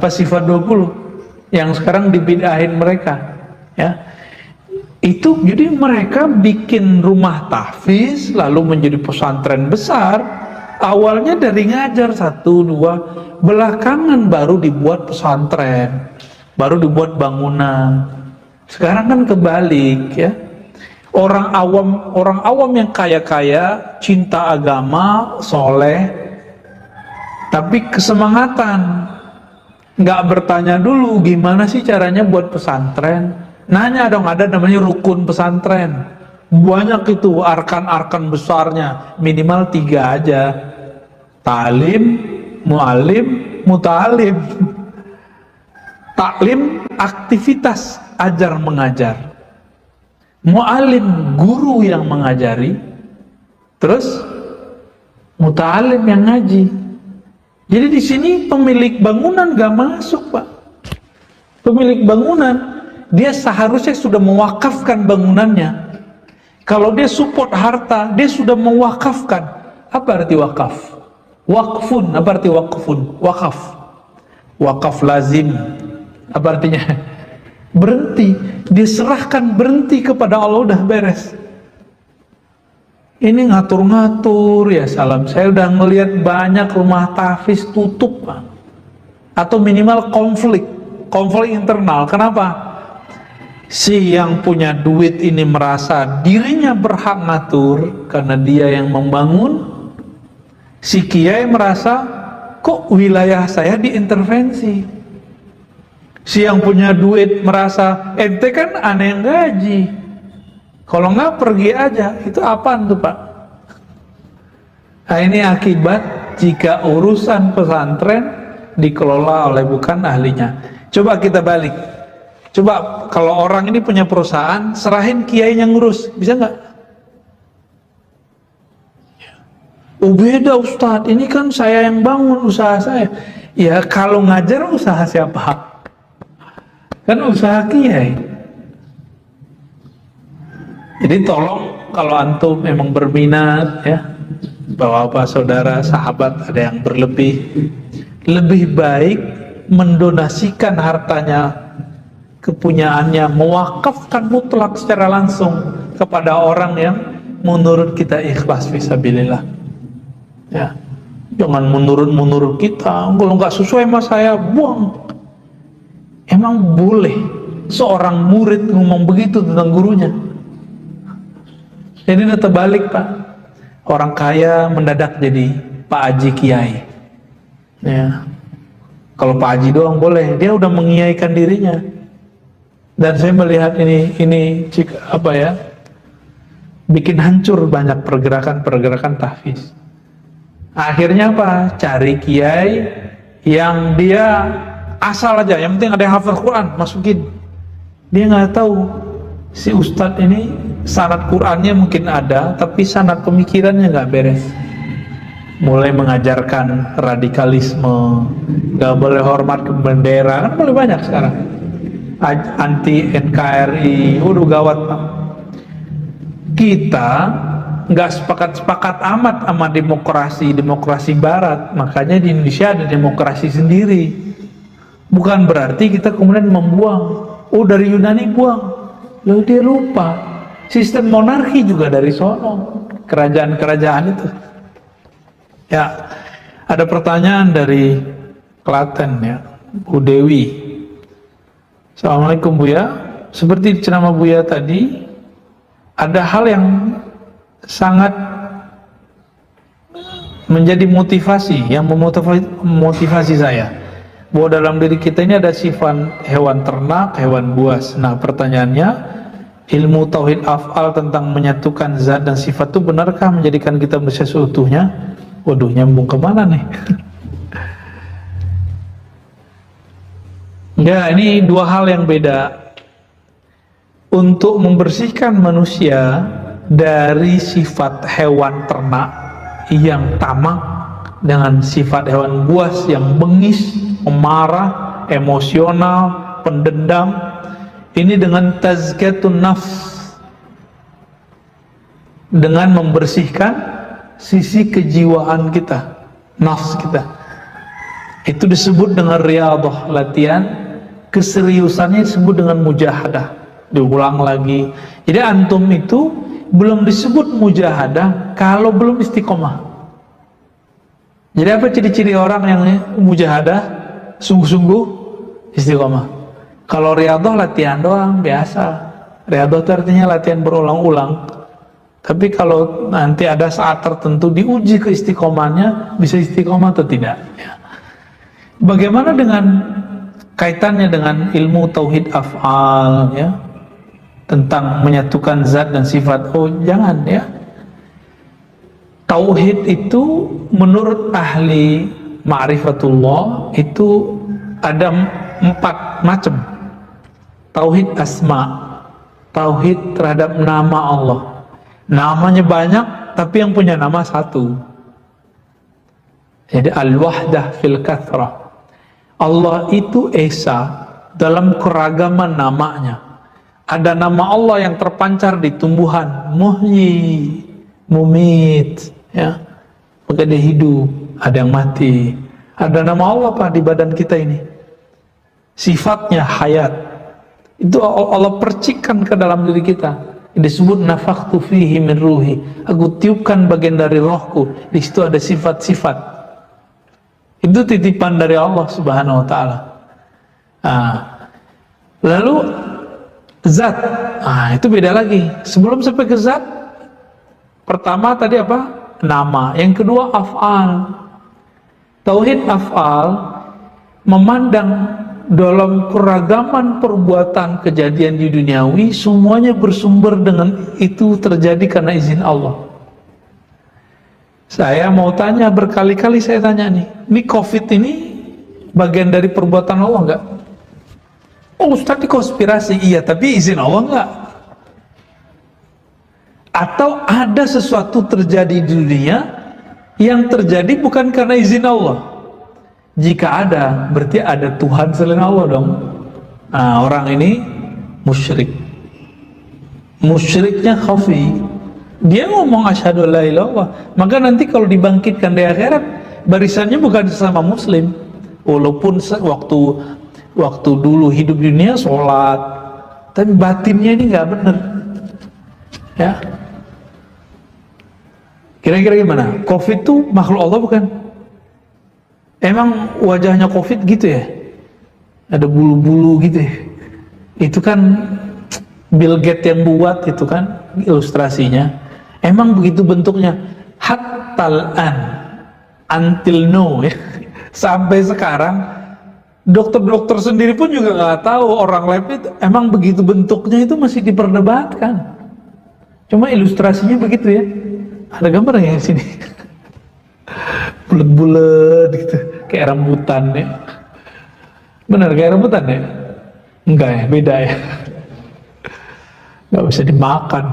sifat 20 yang sekarang dibidahin mereka. Ya, itu jadi mereka bikin rumah tahfiz lalu menjadi pesantren besar. Awalnya dari ngajar 1, 2, belakangan baru dibuat pesantren, baru dibuat bangunan. Sekarang kan kebalik ya. Orang awam yang kaya-kaya, cinta agama, soleh, tapi kesemangatan, nggak bertanya dulu gimana sih caranya buat pesantren. Nanya dong, ada namanya rukun pesantren. Banyak itu arkan-arkan besarnya, minimal 3 aja. Ta'lim, mu'alim, muta'alim. Taklim, aktivitas ajar mengajar. Mu'alim, guru yang mengajari. Terus muta'alim yang ngaji. Jadi di sini pemilik bangunan gak masuk, Pak. Pemilik bangunan dia seharusnya sudah mewakafkan bangunannya. Kalau dia support harta, dia sudah mewakafkan. Apa arti wakaf? Wakfun, apa arti wakfun? Wakaf. Wakaf lazim. Apa artinya? Berhenti. Diserahkan, berhenti kepada Allah, udah beres. Ini ngatur-ngatur ya salam. Saya udah ngelihat banyak rumah tahfiz tutup, Pak. Atau minimal konflik internal. Kenapa? Si yang punya duit ini merasa dirinya berhak ngatur karena dia yang membangun. Si kiai merasa kok wilayah saya diintervensi. Si yang punya duit merasa ente kan aneh yang gaji, kalau nggak pergi aja. Itu apaan tuh, Pak? Nah, ini akibat jika urusan pesantren dikelola oleh bukan ahlinya. Coba kita balik. Coba kalau orang ini punya perusahaan, serahin kiai yang ngurus, bisa nggak? Oh beda Ustadz, ini kan saya yang bangun usaha saya. Ya kalau ngajar usaha siapa? Kan usaha kiai. Jadi tolong kalau antum memang berminat ya, bapak-bapak, saudara, sahabat ada yang berlebih, lebih baik mendonasikan hartanya, kepunyaannya, mewakafkan mutlak secara langsung kepada orang yang menurut kita ikhlas fisabilillah. Ya, Jangan menurut kita, kalau nggak sesuai sama saya buang. Emang boleh seorang murid ngomong begitu tentang gurunya? Jadi udah terbalik, Pak. Orang kaya mendadak jadi Pak Haji Kiai. Ya. Kalau Pak Haji doang boleh, dia udah mengiaikan dirinya. Dan saya melihat ini apa ya? Bikin hancur banyak pergerakan tahfiz. Akhirnya apa? Cari kiai yang dia asal aja, yang penting ada yang hafal Quran, masukin. Dia nggak tahu si ustadz ini sanad Qurannya mungkin ada, tapi sanad pemikirannya nggak beres. Mulai mengajarkan radikalisme, nggak boleh hormat ke bendera, kan boleh banyak sekarang. Anti NKRI, udah gawat, Pak. Kita nggak sepakat amat sama demokrasi barat, makanya di Indonesia ada demokrasi sendiri. Bukan berarti kita kemudian membuang, oh dari Yunani buang, lalu dia lupa sistem monarki juga dari sono, kerajaan-kerajaan itu. Ya, ada pertanyaan dari Klaten ya, Bu Dewi. Assalamualaikum Buya, seperti ceramah Buya tadi, ada hal yang sangat menjadi motivasi, yang memotivasi saya, bahwa dalam diri kita ini ada sifat hewan ternak, hewan buas. Nah pertanyaannya, ilmu tauhid af'al tentang menyatukan zat dan sifat itu benarkah menjadikan kita manusia seutuhnya? Waduh, nyambung kemana nih? Ya, ini dua hal yang beda. Untuk membersihkan manusia dari sifat hewan ternak yang tamak dengan sifat hewan buas yang bengis, pemarah, emosional, pendendam, ini dengan tazkiyatun nafs, dengan membersihkan sisi kejiwaan kita, nafs kita. Itu disebut dengan riyadhah, latihan. Keseriusannya disebut dengan mujahadah, diulang lagi. Jadi antum itu belum disebut mujahadah kalau belum istiqomah. Jadi apa ciri-ciri orang yang mujahadah sungguh-sungguh? Istiqomah. Kalau riyadhah latihan doang biasa. Riyadhah itu artinya latihan berulang-ulang. Tapi kalau nanti ada saat tertentu diuji keistiqomahnya, bisa istiqomah atau tidak ya. Bagaimana dengan kaitannya dengan ilmu tauhid af'al ya, tentang menyatukan zat dan sifat? Oh jangan ya. Tauhid itu menurut ahli ma'rifatullah itu ada 4 macam. Tauhid asma, tauhid terhadap nama Allah. Namanya banyak tapi yang punya nama satu. Jadi al-wahdah fil kathrah. Allah itu esa dalam keragaman namanya. Ada nama Allah yang terpancar di tumbuhan, muhyi, mumit, ya, maka dia hidup, ada yang mati. Ada nama Allah Pak di badan kita ini, sifatnya hayat. Itu Allah percikkan ke dalam diri kita. Disebut nafakhtu fihi min ruhi. Aku tiupkan bagian dari rohku. Di situ ada sifat-sifat. Itu titipan dari Allah Subhanahu wa taala. Lalu zat. Itu beda lagi. Sebelum sampai ke zat, pertama tadi apa? Nama. Yang kedua af'al. Tauhid af'al memandang dalam keragaman perbuatan kejadian di duniawi, semuanya bersumber dengan itu terjadi karena izin Allah. Saya mau tanya, berkali-kali saya tanya nih, ini COVID ini bagian dari perbuatan Allah enggak? Oh Ustaz, ini konspirasi. Iya, tapi izin Allah enggak? Atau ada sesuatu terjadi di dunia yang terjadi bukan karena izin Allah? Jika ada, berarti ada Tuhan selain Allah dong. Nah, orang ini musyrik. Musyriknya khafi. Dia ngomong asyhadu alla ilaha illallah. Maka nanti kalau dibangkitkan di akhirat, barisannya bukan sesama muslim. Walaupun waktu dulu hidup di dunia sholat, tapi batinnya ini nggak benar. Ya. Kira-kira gimana? Covid itu makhluk Allah bukan? Emang wajahnya COVID gitu ya? Ada bulu-bulu gitu ya? Itu kan Bill Gates yang buat itu kan ilustrasinya. Emang begitu bentuknya. Hattal an, until now ya. Sampai sekarang dokter-dokter sendiri pun juga nggak tahu orang lab itu emang begitu bentuknya, itu masih diperdebatkan. Cuma ilustrasinya begitu ya. Ada gambar yang sini. Bulat-bulat gitu, kayak rambutan ya. Benar kayak rambutan ya? Enggak ya, beda ya. Nggak bisa dimakan.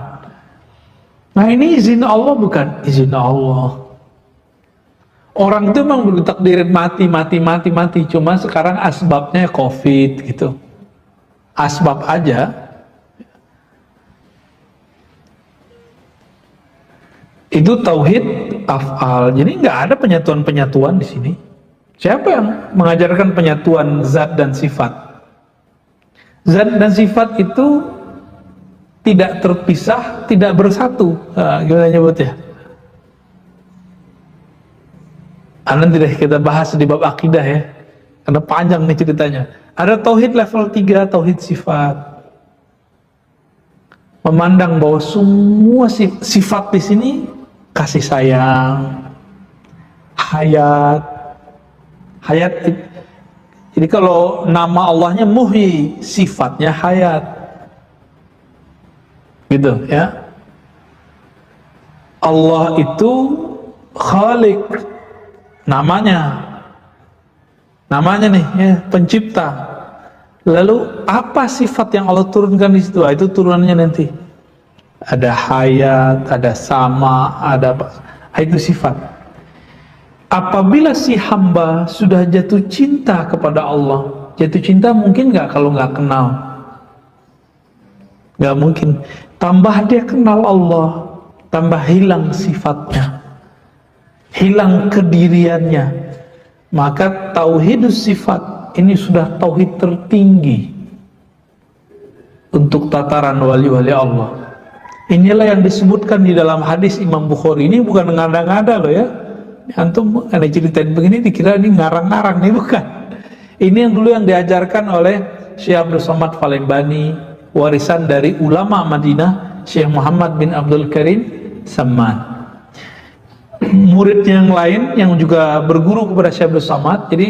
Nah ini izin Allah bukan? Izin Allah. Orang itu memang ditakdirin mati. Cuma sekarang asbabnya COVID gitu. Asbab aja. Itu tauhid af'al. Jadi nggak ada penyatuan-penyatuan di sini. Siapa yang mengajarkan penyatuan zat dan sifat? Zat dan sifat itu tidak terpisah, tidak bersatu. Nah, gimana nyebutnya? Nanti deh kita bahas di bab akidah ya, karena panjang nih ceritanya. Ada tauhid level 3, tauhid sifat. Memandang bahwa semua sifat di sini kasih sayang, hayat. Jadi kalau nama Allahnya Muhyi, sifatnya hayat. Gitu ya. Allah itu Khaliq, namanya nih ya, pencipta. Lalu apa sifat yang Allah turunkan di situ? Itu turunannya nanti. Ada hayat, ada sama, ada apa? Itu sifat. Apabila si hamba sudah jatuh cinta kepada Allah, jatuh cinta mungkin nggak kalau nggak kenal? Nggak mungkin. Tambah dia kenal Allah, tambah hilang sifatnya, hilang kediriannya. Maka tauhidus sifat ini sudah tauhid tertinggi untuk tataran wali-wali Allah. Inilah yang disebutkan di dalam hadis Imam Bukhari. Ini bukan ngada-ngada loh ya. Antum ada ceritain begini dikira ini ngarang-ngarang, nih bukan. Ini yang dulu yang diajarkan oleh Syekh Abdul Somad Palembani, warisan dari ulama Madinah Syekh Muhammad bin Abdul Karim Samman. Murid yang lain yang juga berguru kepada Syekh Abdul Somad. Jadi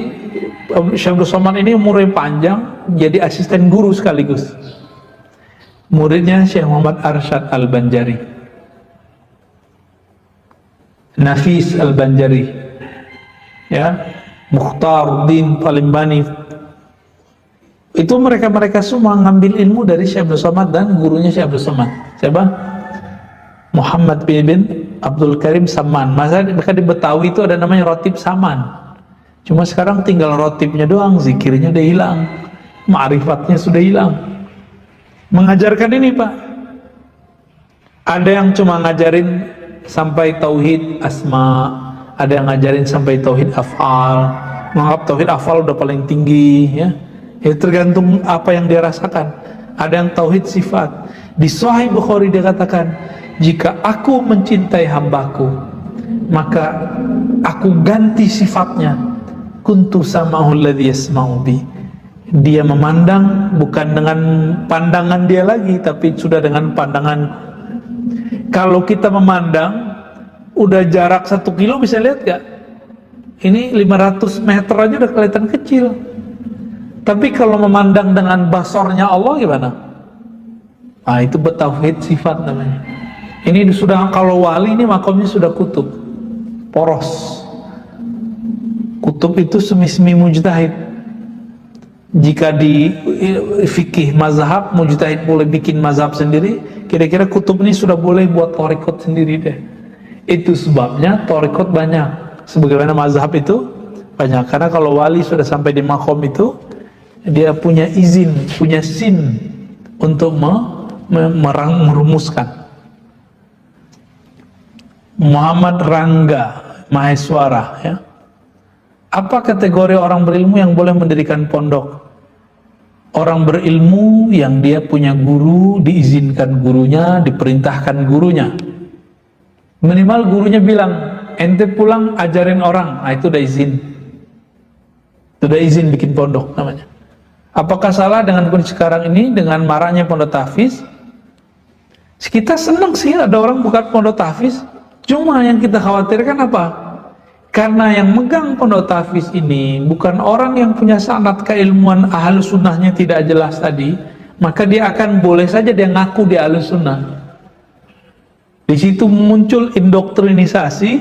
Syekh Abdul Somad ini umurnya panjang, jadi asisten guru sekaligus. Muridnya Syekh Muhammad Arsyad Al-Banjari, Nafis Al-Banjari, ya, Mukhtaruddin Palembani. Itu mereka semua ngambil ilmu dari Syekh Abdul Somad dan gurunya Syekh Abdul Somad. Siapa? Muhammad bin Abdul Karim Samman. Maka di Betawi itu ada namanya Rotib Saman. Cuma sekarang tinggal rotibnya doang, zikirnya udah hilang, ma'rifatnya sudah hilang. Mengajarkan ini Pak, ada yang cuma ngajarin sampai tauhid asma, ada yang ngajarin sampai tauhid af'al, menganggap tauhid af'al udah paling tinggi ya. Ya tergantung apa yang dia rasakan. Ada yang tauhid sifat. Di Sahih Bukhari dia katakan, jika aku mencintai hambaku, maka aku ganti sifatnya. Kuntu sama'u alladhi yasma'u bi. Dia memandang bukan dengan pandangan dia lagi, tapi sudah dengan pandangan. Kalau kita memandang udah jarak 1 kilo bisa lihat gak? Ini 500 meter aja udah kelihatan kecil. Tapi kalau memandang dengan basornya Allah gimana? Nah itu betauhid sifat namanya. Ini sudah, kalau wali ini makamnya sudah kutub, poros. Kutub itu semi-semi mujtahid. Jika di fikih mazhab, mujtahid boleh bikin mazhab sendiri, kira-kira kutub ini sudah boleh buat torikot sendiri deh. Itu sebabnya torikot banyak, sebagaimana mazhab itu banyak. Karena kalau wali sudah sampai di makom itu, dia punya izin, punya sin untuk merumuskan. Muhammad Rangga Maheswara ya. Apa kategori orang berilmu yang boleh mendirikan pondok? Orang berilmu yang dia punya guru, diizinkan gurunya, diperintahkan gurunya. Minimal gurunya bilang, ente pulang ajarin orang, nah itu udah izin. sudah izin bikin pondok namanya. Apakah salah dengan kondisi sekarang ini dengan maraknya pondok tahfiz? Kita senang sih ada orang buka pondok tahfiz. Cuma yang kita khawatirkan apa? Karena yang megang pondok tahfiz ini bukan orang yang punya sanad keilmuan ahlus sunnahnya tidak jelas tadi, maka dia akan boleh saja dia ngaku dia ahlus sunnah. Di situ muncul indoktrinisasi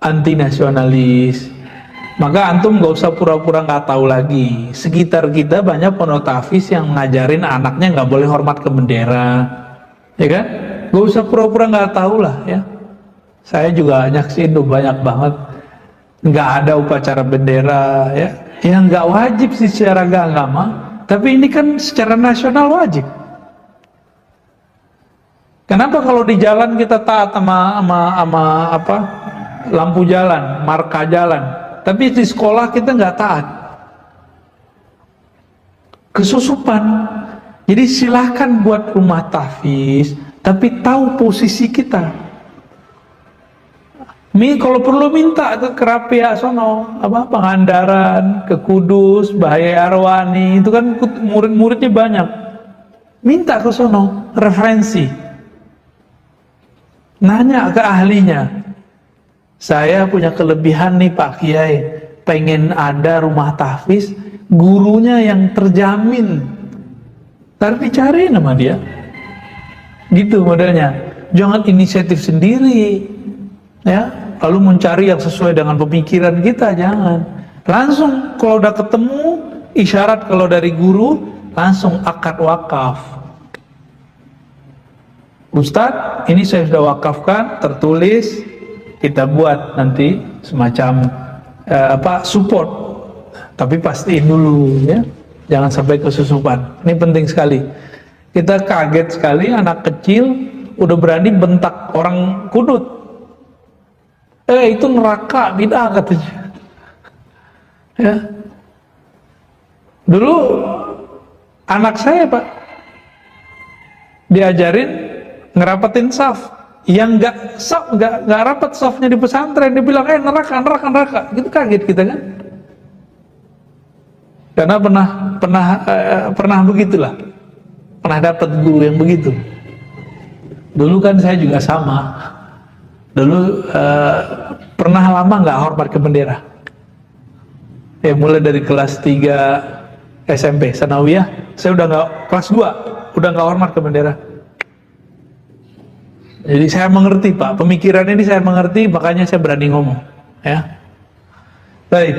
anti nasionalis. Maka antum gak usah pura-pura gak tahu lagi. Sekitar kita banyak pondok tahfiz yang ngajarin anaknya gak boleh hormat ke bendera, ya kan? Gak usah pura-pura gak tahu lah ya. Saya juga nyaksin banyak banget nggak ada upacara bendera ya, yang nggak wajib sih secara agama, tapi ini kan secara nasional wajib. Kenapa kalau di jalan kita taat sama apa lampu jalan, marka jalan, tapi di sekolah kita nggak taat? Kesusupan. Jadi silahkan buat rumah tahfiz, tapi tahu posisi kita. Kalau perlu minta ke Kerapia sono, apa Pangandaran, ke Kudus, Bahaya Arwani, itu kan murid-muridnya banyak. Minta ke sono referensi. Nanya ke ahlinya. Saya punya kelebihan nih Pak Kiai, pengen ada rumah tahfiz, gurunya yang terjamin. Ntar dicari nama dia. Gitu modelnya. Jangan inisiatif sendiri. Ya, lalu mencari yang sesuai dengan pemikiran kita, jangan. Langsung kalau udah ketemu isyarat kalau dari guru, langsung akad wakaf. Ustadz, ini saya sudah wakafkan, tertulis, kita buat nanti semacam support. Tapi pastiin dulu ya, jangan sampai kesusupan. Ini penting sekali. Kita kaget sekali anak kecil udah berani bentak orang Kudut. Itu neraka, bid'ah katanya. Ya. Dulu anak saya Pak diajarin ngerapetin saf. Yang nggak rapat safnya di pesantren, dia bilang neraka. Gitu kaget kita kan. Karena pernah begitulah. Pernah dapat guru yang begitu. Dulu kan saya juga sama. Dulu pernah lama nggak hormat ke bendera. Mulai dari kelas 3 SMP Sanawiyah, saya udah nggak, kelas 2 udah nggak hormat ke bendera. Jadi saya mengerti Pak, pemikiran ini saya mengerti, makanya saya berani ngomong. Ya. Baik,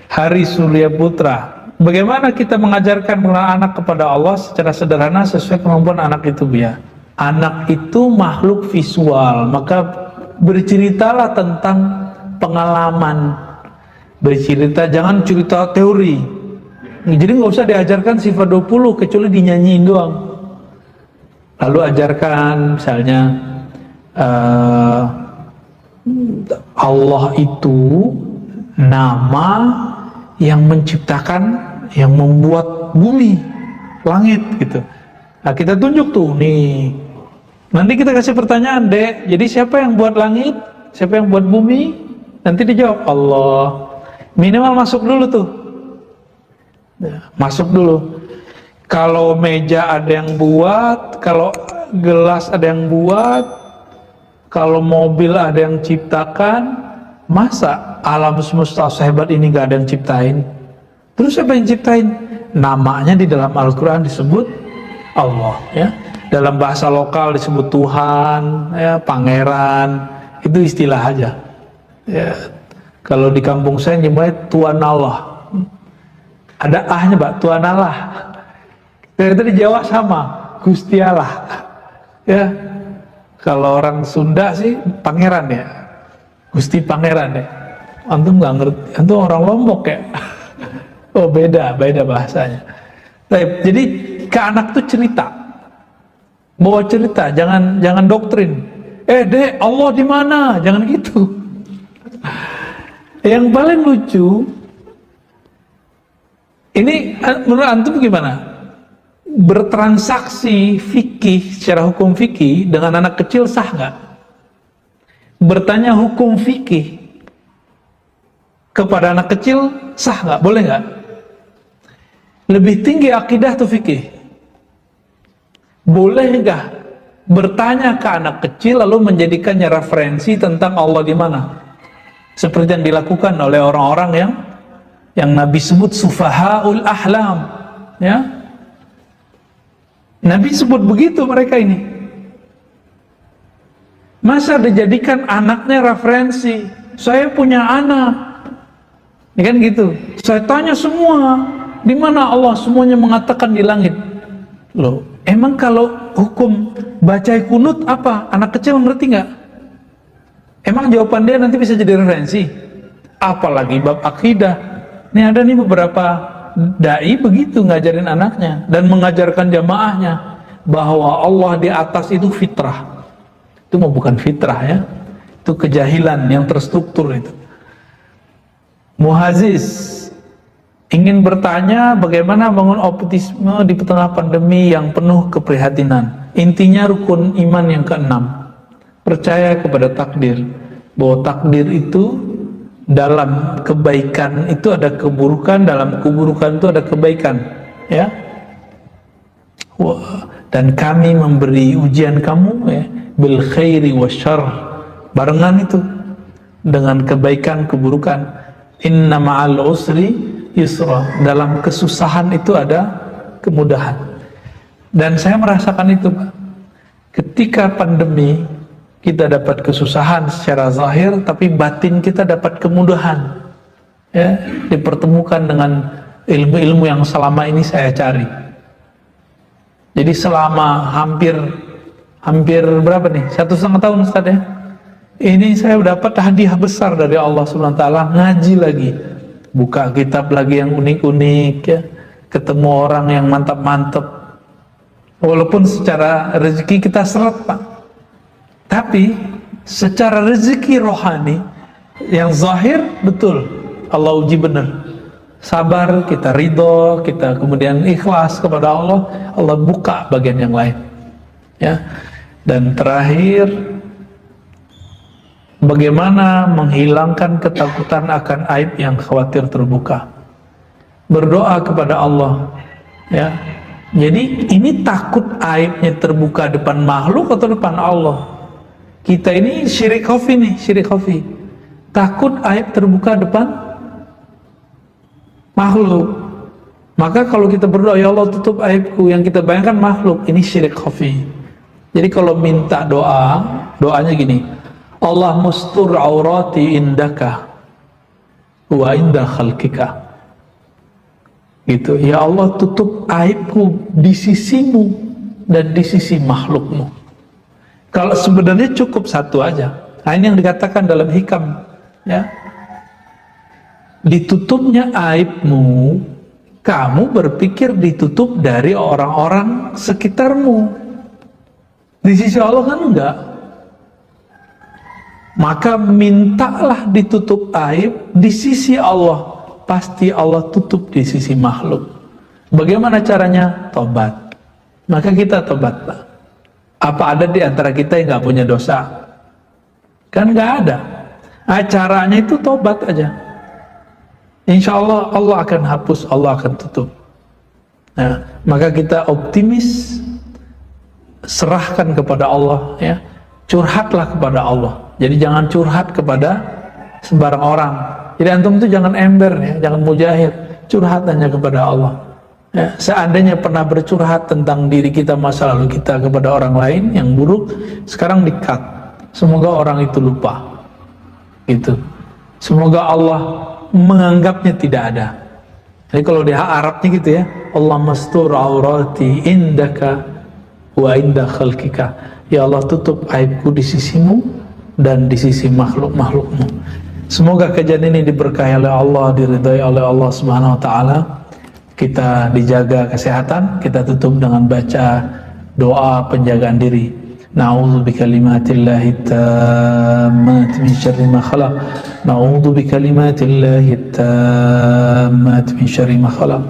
Hari Surya Putra. Bagaimana kita mengajarkan anak kepada Allah secara sederhana sesuai kemampuan anak itu ya? Anak itu makhluk visual, maka berceritalah tentang pengalaman, bercerita, jangan cerita teori. Jadi nggak usah diajarkan sifat 20 kecuali dinyanyiin doang. Lalu ajarkan misalnya Allah itu nama yang menciptakan, yang membuat bumi, langit gitu. Nah kita tunjuk tuh nih. Nanti kita kasih pertanyaan, Dek, jadi siapa yang buat langit? Siapa yang buat bumi? Nanti dijawab Allah. Minimal masuk dulu tuh. Masuk dulu. Kalau meja ada yang buat, kalau gelas ada yang buat, kalau mobil ada yang ciptakan, masa alam semesta sehebat ini gak ada yang ciptain? Terus siapa yang ciptain? Namanya di dalam Al-Quran disebut Allah ya. Dalam bahasa lokal disebut Tuhan, ya, Pangeran, itu istilah aja. Ya, kalau di kampung saya nyebutnya Tuan Allah. Ada ahnya Pak, Tuan Allah. Dan itu di Jawa sama, Gusti Allah. Ya, kalau orang Sunda sih Pangeran ya, Gusti Pangeran ya. Antum nggak ngerti, antum orang Lombok ya. Oh beda bahasanya. Jadi ke anak tuh cerita. Bawa cerita, jangan doktrin. Dek, Allah di mana? Jangan gitu. Yang paling lucu, ini menurut antum gimana? Bertransaksi fikih secara hukum fikih dengan anak kecil sah nggak? Bertanya hukum fikih kepada anak kecil sah nggak? Boleh nggak? Lebih tinggi akidah atau fikih? Boleh nggak bertanya ke anak kecil lalu menjadikannya referensi tentang Allah di mana? Seperti yang dilakukan oleh orang-orang yang Nabi sebut sufahaul ahlam, ya. Nabi sebut begitu mereka ini. Masa dijadikan anaknya referensi? Saya punya anak, ya kan gitu. Saya tanya semua, di mana Allah? Semuanya mengatakan di langit. Loh, emang kalau hukum baca kunut apa? Anak kecil ngerti nggak? Emang jawaban dia nanti bisa jadi referensi? Apalagi bab akidah. Ini ada nih beberapa dai begitu ngajarin anaknya dan mengajarkan jamaahnya bahwa Allah di atas itu fitrah. Itu mau bukan fitrah ya, itu kejahilan yang terstruktur itu. Muhaziz ingin bertanya bagaimana bangun optimisme di tengah pandemi yang penuh keprihatinan. Intinya rukun iman yang keenam, percaya kepada takdir, bahwa takdir itu dalam kebaikan itu ada keburukan, dalam keburukan itu ada kebaikan, ya. Dan kami memberi ujian kamu, ya, bil khairi wasyarr, barengan itu dengan kebaikan keburukan. Inna ma'al usri yusra, dalam kesusahan itu ada kemudahan. Dan saya merasakan itu, Pak. Ketika pandemi kita dapat kesusahan secara zahir, tapi batin kita dapat kemudahan, ya, dipertemukan dengan ilmu-ilmu yang selama ini saya cari. Jadi selama hampir berapa nih? 1,5 tahun Ustaz ya. Ini saya dapat hadiah besar dari Allah Subhanahu wa taala, ngaji lagi. Buka kitab lagi yang unik-unik, ya. Ketemu orang yang mantap-mantap. Walaupun secara rezeki kita seret, Pak. Tapi secara rezeki rohani yang zahir betul Allah uji benar. Sabar, kita ridho, kita kemudian ikhlas kepada Allah, Allah buka bagian yang lain, ya. Dan terakhir, bagaimana menghilangkan ketakutan akan aib yang khawatir terbuka. Berdoa kepada Allah, ya. Jadi ini takut aibnya terbuka depan makhluk atau depan Allah? Kita ini syirik khafi nih, syirik khafi. Takut aib terbuka depan makhluk. Maka kalau kita berdoa, ya Allah tutup aibku, yang kita bayangkan makhluk, ini syirik khafi. Jadi kalau minta doa, doanya gini, Allah mustur aurati indaka wa inda khalqika. Gitu, ya Allah tutup aibku di sisimu dan di sisi makhlukmu. Kalau sebenarnya cukup satu aja. Nah, ini yang dikatakan dalam hikam, ya. Ditutupnya aibmu, kamu berpikir ditutup dari orang-orang sekitarmu. Di sisi Allah kan enggak. Maka mintalah ditutup aib di sisi Allah. Pasti Allah tutup di sisi makhluk. Bagaimana caranya? Tobat. Maka kita tobat, Pak. Apa ada di antara kita yang nggak punya dosa? Kan nggak ada. Nah, caranya itu tobat aja. Insya Allah Allah akan hapus, Allah akan tutup. Nah, maka kita optimis, serahkan kepada Allah, ya. Curhatlah kepada Allah. Jadi jangan curhat kepada sembarang orang. Jadi antum itu jangan ember, ya, jangan mujahid, curhat hanya kepada Allah. Ya, seandainya pernah bercurhat tentang diri kita, masa lalu kita kepada orang lain yang buruk, sekarang di-cut. Semoga orang itu lupa. Gitu. Semoga Allah menganggapnya tidak ada. Jadi kalau di Arabnya gitu ya, Allah mastur aurati indaka wa inda khalqika. Ya Allah tutup aibku di sisimu dan di sisi makhluk-makhlukmu. Semoga kejadian ini diberkahi oleh Allah, diridhai oleh Allah Subhanahu wa taala. Kita dijaga kesehatan, kita tutup dengan baca doa penjagaan diri. Na'udzu bikalimatillahi tammati min syarri ma khalaq. Na'udzu bikalimatillahi tammati min syarri ma khalaq.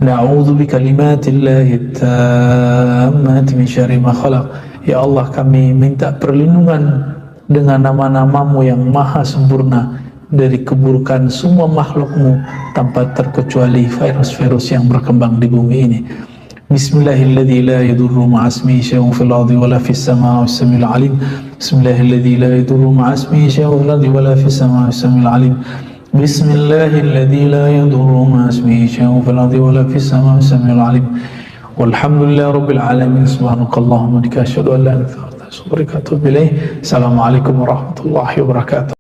Na'udzu bikalimatillahi tammati min syarri ma khalaq. Ya Allah, kami minta perlindungan dengan nama-nama-Mu yang maha sempurna dari keburukan semua makhlukmu tanpa terkecuali virus-virus yang berkembang di bumi ini. Bismillahilladzi la yadurru ma'asmihi syai'un fil ardi wala fis samaa'i was-sami'ul 'alim. Bismillahilladzi la yadurru ma'asmihi syai'un fil ardi wala fis samaa'i was-sami'ul 'alim. Bismillahilladzi la yadurru ma'asmihi syai'un fil ardi wala fis samaa'i was-sami'ul 'alim. Walhamdulillahi rabbil alamin. Subhanakallahumma wa bihamdika asyhadu an la ilaha illa anta astaghfiruka wa atubu ilaik. Assalamualaikum warahmatullahi wabarakatuh.